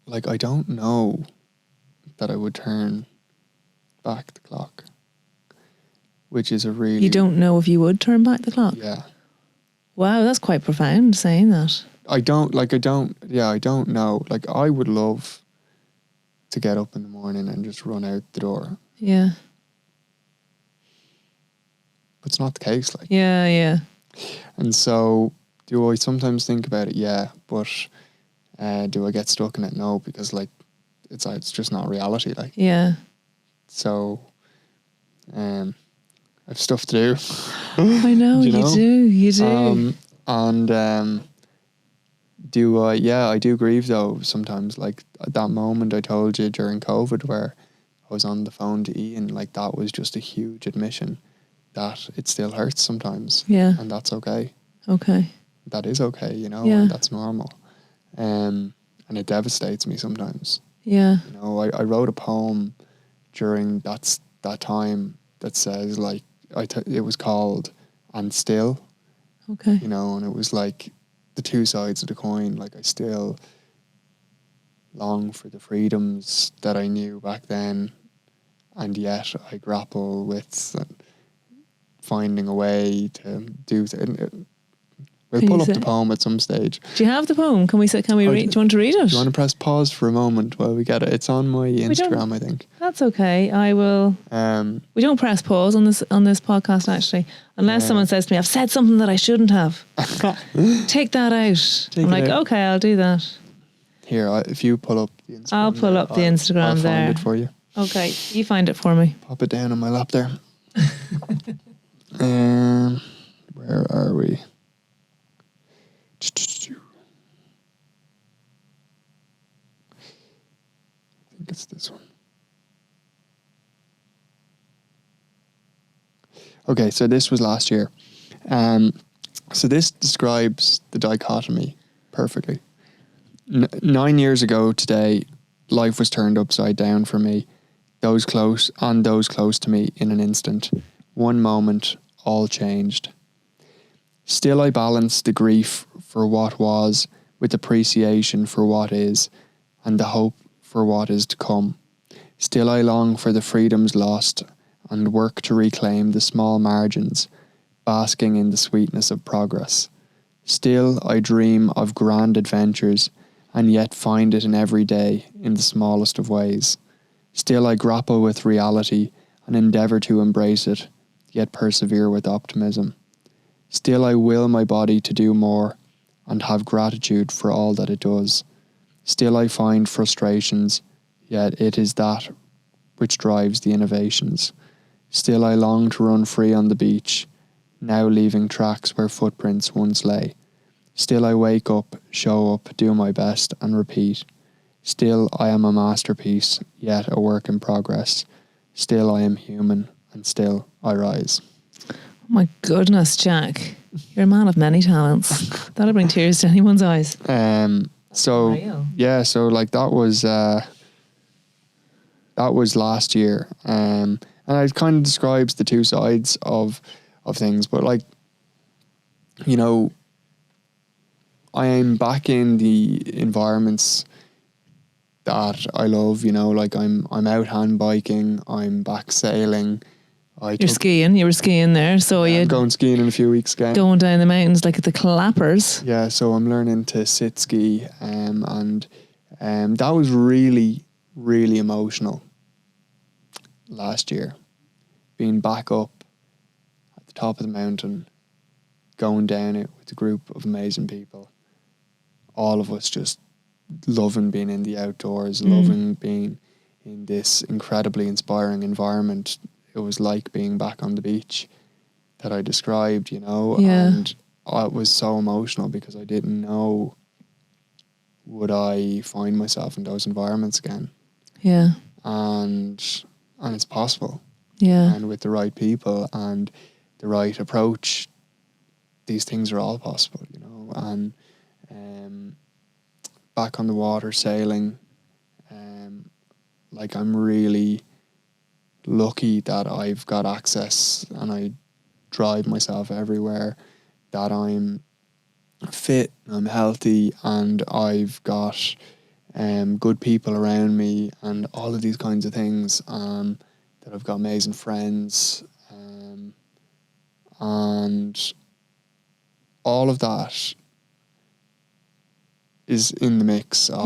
like, I don't know that I would turn back the clock, which is a really... You don't know if you would turn back the clock? Yeah. Wow, that's quite profound saying that. I don't know. Like, I would love to get up in the morning and just run out the door. Yeah. But it's not the case, like. Yeah. And so, do I sometimes think about it? Yeah. But do I get stuck in it? No, because, like, it's just not reality, like. Yeah. So, I've stuff to do. I know, you do. Do I? Yeah, I do grieve though sometimes. Like that moment I told you during COVID where I was on the phone to Ian, like that was just a huge admission that it still hurts sometimes. Yeah. And that's okay. Okay. That is okay, you know, yeah. and that's normal. And it devastates me sometimes. Yeah. You know, I wrote a poem during that time that says like, it was called And Still. Okay. You know, and it was like the two sides of the coin. Like I still long for the freedoms that I knew back then, and yet I grapple with finding a way to do it. We'll pull up the poem at some stage. Do you have the poem? Can we read? Do you want to read it? Do you want to press pause for a moment while we get it? It's on my Instagram, I think. That's okay. I will. We don't press pause on this podcast actually, unless someone says to me, "I've said something that I shouldn't have." Take that out. I'm like, okay, I'll do that. Here, if you pull up the Instagram, I'll pull up the Instagram I'll there. find it for you. Okay, you find it for me. Pop it down on my lap there. Where are we? I think it's this one. Okay, so this was last year. So this describes the dichotomy perfectly. 9 years ago today, life was turned upside down for me. Those close to me in an instant. One moment, all changed. Still I balance the grief for what was with appreciation for what is and the hope for what is to come. Still I long for the freedoms lost and work to reclaim the small margins basking in the sweetness of progress. Still I dream of grand adventures, and yet find it in every day in the smallest of ways. Still I grapple with reality and endeavour to embrace it, yet persevere with optimism. Still I will my body to do more, and have gratitude for all that it does. Still I find frustrations, yet it is that which drives the innovations. Still I long to run free on the beach, now leaving tracks where footprints once lay. Still I wake up, show up, do my best, and repeat. Still I am a masterpiece, yet a work in progress. Still I am human, and still I rise. Oh my goodness, Jack. You're a man of many talents. That'll bring tears to anyone's eyes. So Unreal. yeah, so like that was last year. And it kind of describes the two sides of things, but like, you know, I am back in the environments that I love, you know, like I'm out hand biking, I'm back sailing. You're skiing, you were skiing there, so I'm you're going skiing in a few weeks again. going down the mountains like the clappers. Yeah, so I'm learning to sit ski, and that was really, really emotional last year. Being back up at the top of the mountain, going down it with a group of amazing people. All of us just loving being in the outdoors, loving being in this incredibly inspiring environment. It was like being back on the beach that I described, you know, Yeah. and it was so emotional because I didn't know would I find myself in those environments again. Yeah. And it's possible. Yeah. And with the right people and the right approach, these things are all possible, you know. And back on the water sailing, like I'm really lucky that I've got access and I drive myself everywhere, that I'm fit, I'm healthy, and I've got good people around me and all of these kinds of things, that I've got amazing friends, and all of that is in the mix of,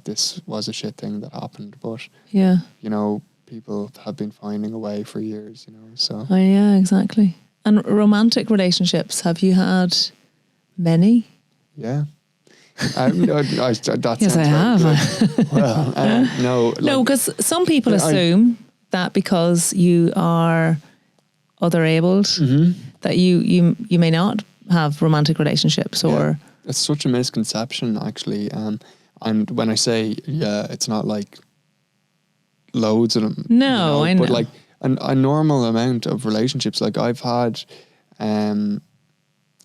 this was a shit thing that happened, but, Yeah. you know, people have been finding a way for years, you know, so. Oh, yeah, exactly. And romantic relationships, have you had many? Yeah. That Yes, I have. good. Well, no. Like, No, because some people assume that because you are other-abled, that you may not have romantic relationships or... It's such a misconception, actually. And when I say, it's not like loads of them. No, I know. But like a normal amount of relationships, like I've had, and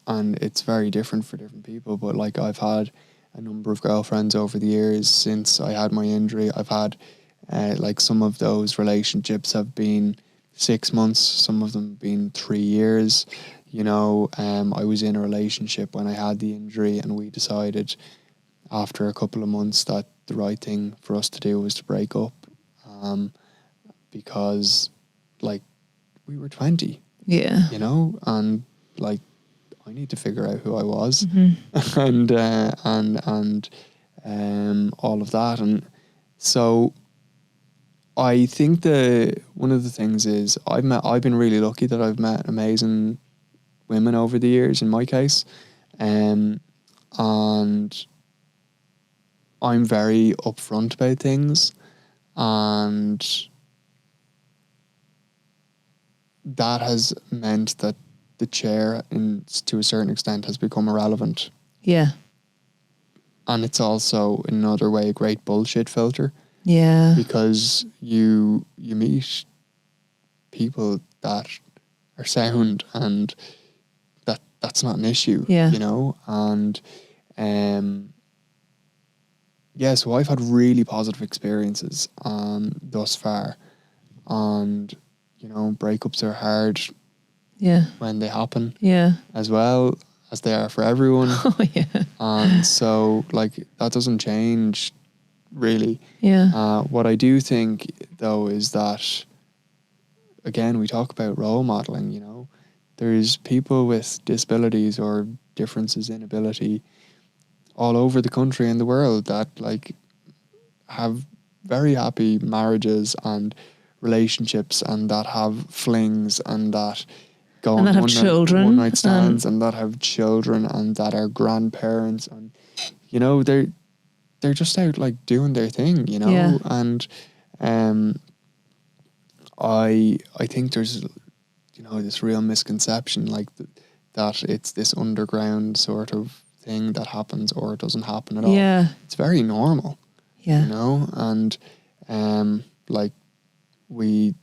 it's very different for different people, but like I've had a number of girlfriends over the years since I had my injury. I've had, like some of those relationships have been 6 months, some of them been 3 years. You know, I was in a relationship when I had the injury, and we decided after a couple of months that the right thing for us to do was to break up, because like we were 20, you know, and like I need to figure out who I was, and all of that. And so I think one of the things is I've been really lucky that I've met amazing women over the years in my case, and I'm very upfront about things, and that has meant that the chair to a certain extent has become irrelevant. Yeah. And it's also in another way a great bullshit filter. Yeah. Because you meet people that are sound, and that's not an issue, you know? And so I've had really positive experiences thus far. And, you know, breakups are hard when they happen as well as they are for everyone. Oh, yeah. And so, like, that doesn't change, really. Yeah. What I do think, though, is that, again, we talk about role modelling, you know, there's people with disabilities or differences in ability all over the country and the world that like have very happy marriages and relationships, and that have flings, and that go And on that have children, one night stands, and that have children, and that are grandparents, and you know, they're just out like doing their thing, you know. Yeah. And I think there's, you know, this real misconception like that it's this underground sort of thing that happens or it doesn't happen at all. Yeah. It's very normal. Yeah. You know, and like any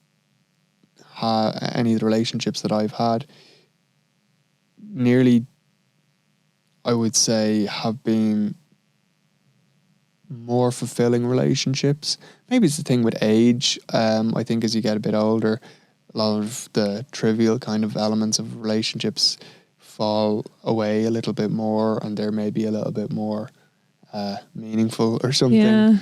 of the relationships that I've had, nearly, I would say, have been more fulfilling relationships. Maybe it's the thing with age. I think as you get a bit older, a lot of the trivial kind of elements of relationships fall away a little bit more, and they're maybe a little bit more meaningful or something. Yeah.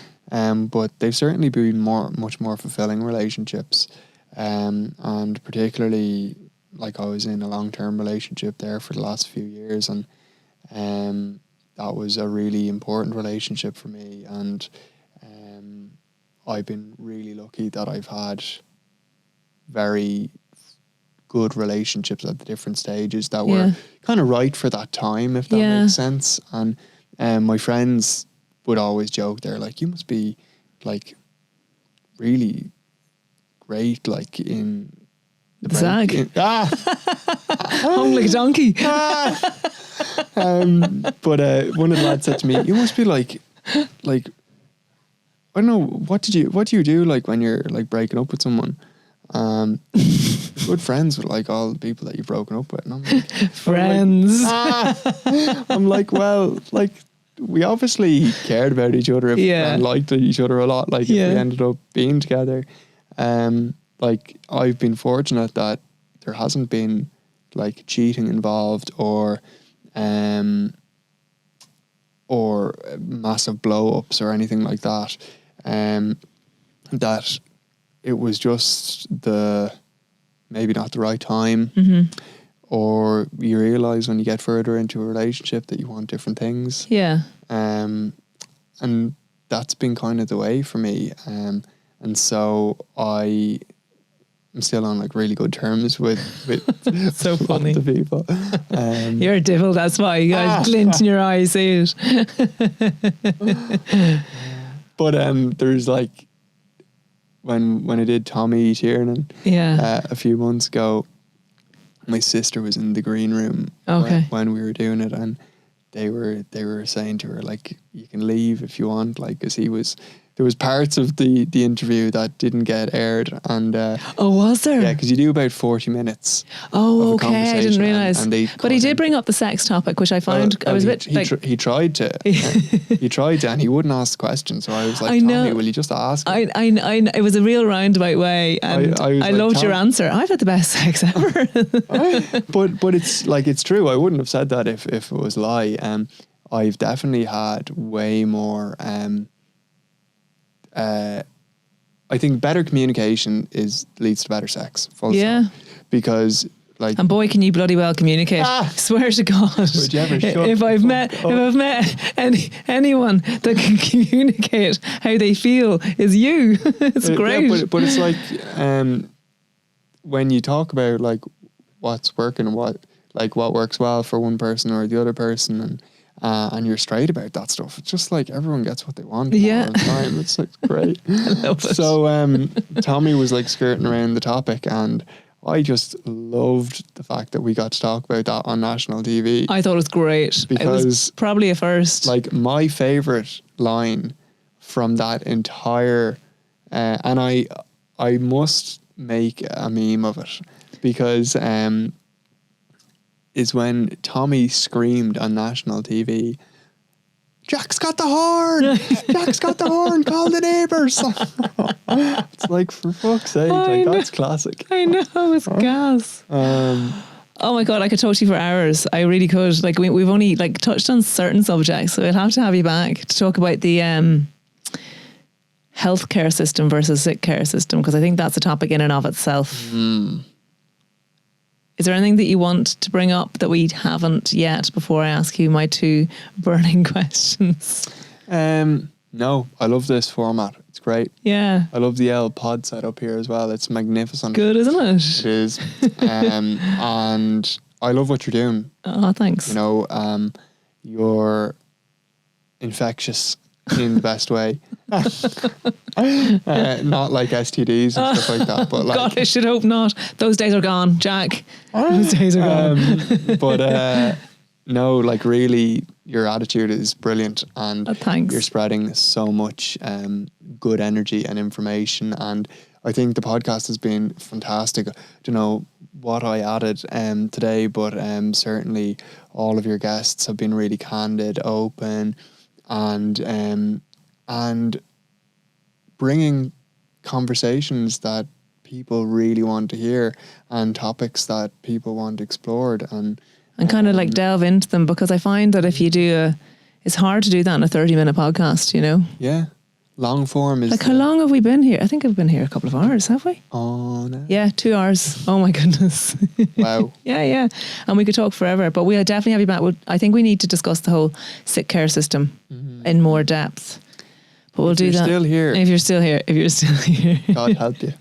But they've certainly been much more fulfilling relationships. And particularly, like, I was in a long-term relationship there for the last few years, and that was a really important relationship for me. And I've been really lucky that I've had very good relationships at the different stages that were kind of right for that time, if that makes sense. And my friends would always joke, they're like, you must be like really great, like in the Zag. Hung like a donkey. But one of the lads said to me, you must be like I don't know, what do you do like when you're like breaking up with someone? Good friends with like all the people that you've broken up with. And I'm like, friends. I'm like, well, like, we obviously cared about each other and liked each other a lot. Like if we ended up being together, like I've been fortunate that there hasn't been like cheating involved or massive blow ups or anything like that. That it was just maybe not the right time, or you realize when you get further into a relationship that you want different things. Yeah. And that's been kind of the way for me. And so I'm still on like really good terms with so funny. the people. You're a devil, that's why you guys glint in your eyes, see it. But there's like when I did Tommy Tiernan a few months ago, my sister was in the green room when we were doing it, and they were saying to her like, you can leave if you want, like, because there was parts of the interview that didn't get aired, and was there? Yeah, because you do about 40 minutes. Oh, okay, I didn't realise. But he did bring up the sex topic, which I found I was a bit he tried to, and he wouldn't ask the question. So I was like, Tommy, will you just ask? I it was a real roundabout way, and I loved your answer. I've had the best sex ever. But it's like, it's true. I wouldn't have said that if it was a lie. I've definitely had way more. I think better communication leads to better sex. Full stop. Because like, and boy, can you bloody well communicate! Swear to God, would you ever shut if I've met anyone that can communicate how they feel, is you. It's great. Yeah, but it's like when you talk about like what's working and what works well for one person or the other person, and you're straight about that stuff. It's just like everyone gets what they want all the time. It's like great. I love it. So Tommy was like skirting around the topic, and I just loved the fact that we got to talk about that on national TV. I thought it was great. Because it was probably a first. Like, my favourite line from that entire and I must make a meme of it, because is when Tommy screamed on national TV, Jack's got the horn! Jack's got the horn! Call the neighbours! It's like, for fuck's sake, that's classic. I know, it's gas. Oh my God, I could talk to you for hours. I really could. Like, we've only like touched on certain subjects, so we'll have to have you back to talk about the healthcare system versus sick care system, because I think that's a topic in and of itself. Is there anything that you want to bring up that we haven't yet before I ask you my 2 burning questions? No, I love this format. It's great. Yeah. I love the L pod setup here as well. It's magnificent. Good, isn't it? It is. And I love what you're doing. Oh, thanks. You know, you're infectious in the best way. Not like STDs and stuff like that, but like, God, I should hope not. Those days are gone, Jack. Those days are gone. But no, like really, your attitude is brilliant, and thanks. You're spreading so much good energy and information, and I think the podcast has been fantastic. I don't know what I added today, but certainly all of your guests have been really candid, open, and bringing conversations that people really want to hear and topics that people want explored, and kind of like delve into them, because I find that if you it's hard to do that in a 30-minute podcast, you know? Yeah. Long form is... Like, how long have we been here? I think I've been here a couple of hours, have we? Oh, no. Yeah, 2 hours. Oh, my goodness. Wow. Yeah. And we could talk forever, but we'll definitely have you back. I think we need to discuss the whole sick care system in more depth. But we'll do that. If you're still here. God help you.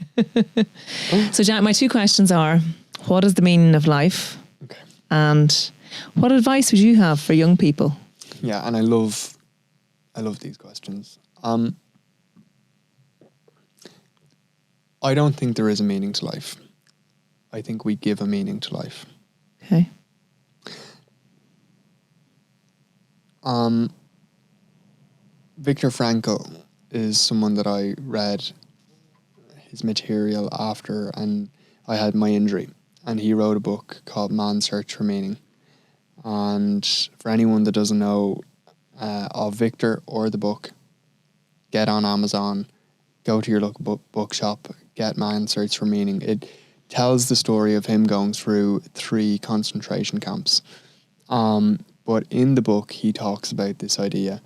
So, Jack, my 2 questions are, what is the meaning of life? Okay. And what advice would you have for young people? Yeah, and I love these questions. I don't think there is a meaning to life. I think we give a meaning to life. Okay. Viktor Frankl is someone that I read his material after, and I had my injury, and he wrote a book called Man's Search for Meaning. And for anyone that doesn't know of Viktor or the book, get on Amazon, go to your local bookshop, get Man's Search for Meaning. It tells the story of him going through 3 concentration camps. But in the book, he talks about this idea,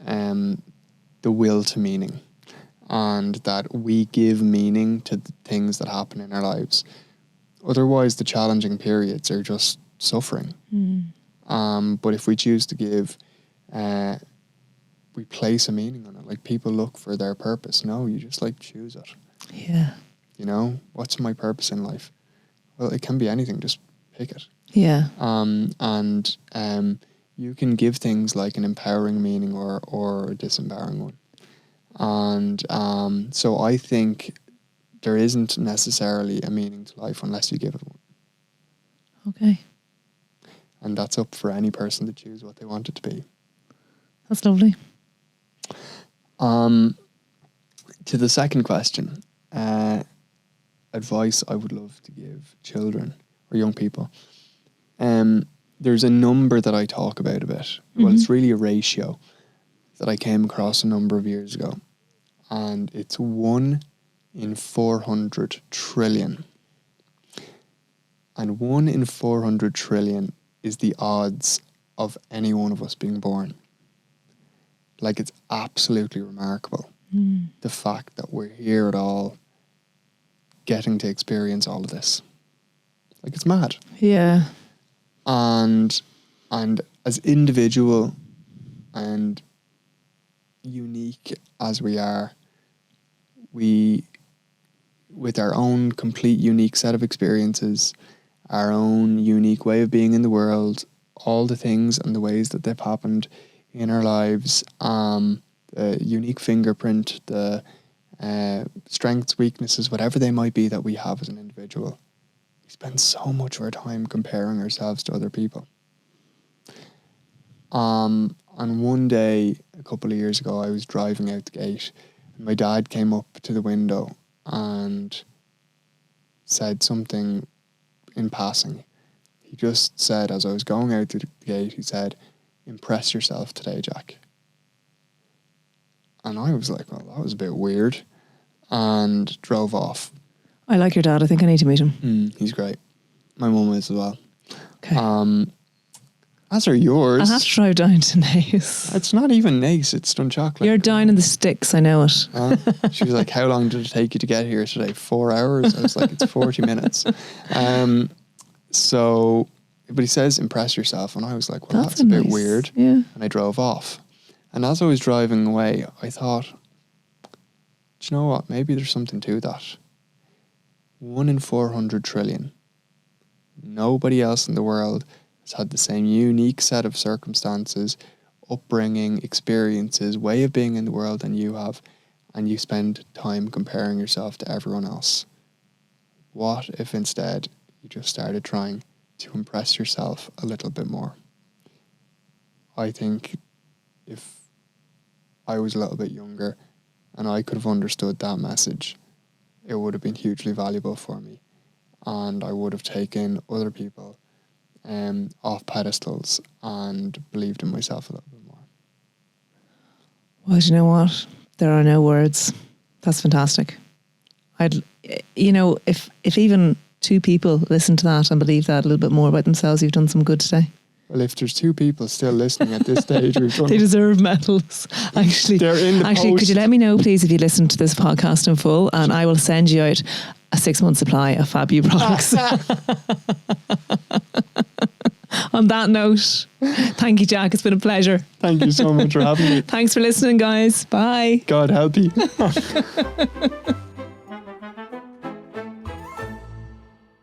the will to meaning, and that we give meaning to the things that happen in our lives. Otherwise, the challenging periods are just suffering. But if we choose to give, we place a meaning on it. Like, people look for their purpose. No, you just like choose it. Yeah. You know, what's my purpose in life? Well, it can be anything. Just pick it. Yeah. You can give things like an empowering meaning or a disempowering one. And so I think there isn't necessarily a meaning to life unless you give it one. Okay. And that's up for any person to choose what they want it to be. That's lovely. To the second question, advice I would love to give children or young people. There's a number that I talk about a bit. Well, it's really a ratio that I came across a number of years ago. And it's 1 in 400 trillion. And 1 in 400 trillion is the odds of any one of us being born. Like, it's absolutely remarkable. The fact that we're here at all, getting to experience all of this. Like, it's mad. Yeah. And as individual and unique as we are, we, with our own complete unique set of experiences, our own unique way of being in the world, all the things and the ways that they've happened in our lives, the unique fingerprint, the strengths, weaknesses, whatever they might be that we have as an individual. We spend so much of our time comparing ourselves to other people. And one day, a couple of years ago, I was driving out the gate, and my dad came up to the window and said something in passing. He just said, as I was going out the gate, he said, "Impress yourself today, Jack." And I was like, well, that was a bit weird, and drove off. I like your dad. I think I need to meet him. He's great. My mum is as well. Okay. As are yours. I'll have to drive down to Nace. It's not even Nace, it's Dunchocolate. You're down in the sticks, I know it. She was like, how long did it take you to get here today? 4 hours? I was like, it's 40 minutes. So, but he says impress yourself, and I was like, well, that's a nice. bit weird. Yeah. And I drove off. And as I was driving away, I thought, do you know what? Maybe there's something to that. 1 in 400 trillion. Nobody else in the world has had the same unique set of circumstances, upbringing, experiences, way of being in the world than you have, and you spend time comparing yourself to everyone else. What if instead you just started trying to impress yourself a little bit more? I think if I was a little bit younger and I could have understood that message, it would have been hugely valuable for me, and I would have taken other people off pedestals and believed in myself a little bit more. Well, do you know what? There are no words. That's fantastic. If even 2 people listen to that and believe that a little bit more about themselves, you've done some good today. Well, if there's 2 people still listening at this stage, we've done. They deserve medals. Actually, They're in the post. Could you let me know, please, if you listen to this podcast in full, and I will send you out a 6-month supply of Fabu products. On that note, thank you, Jack. It's been a pleasure. Thank you so much for having me. Thanks for listening, guys. Bye. God help you.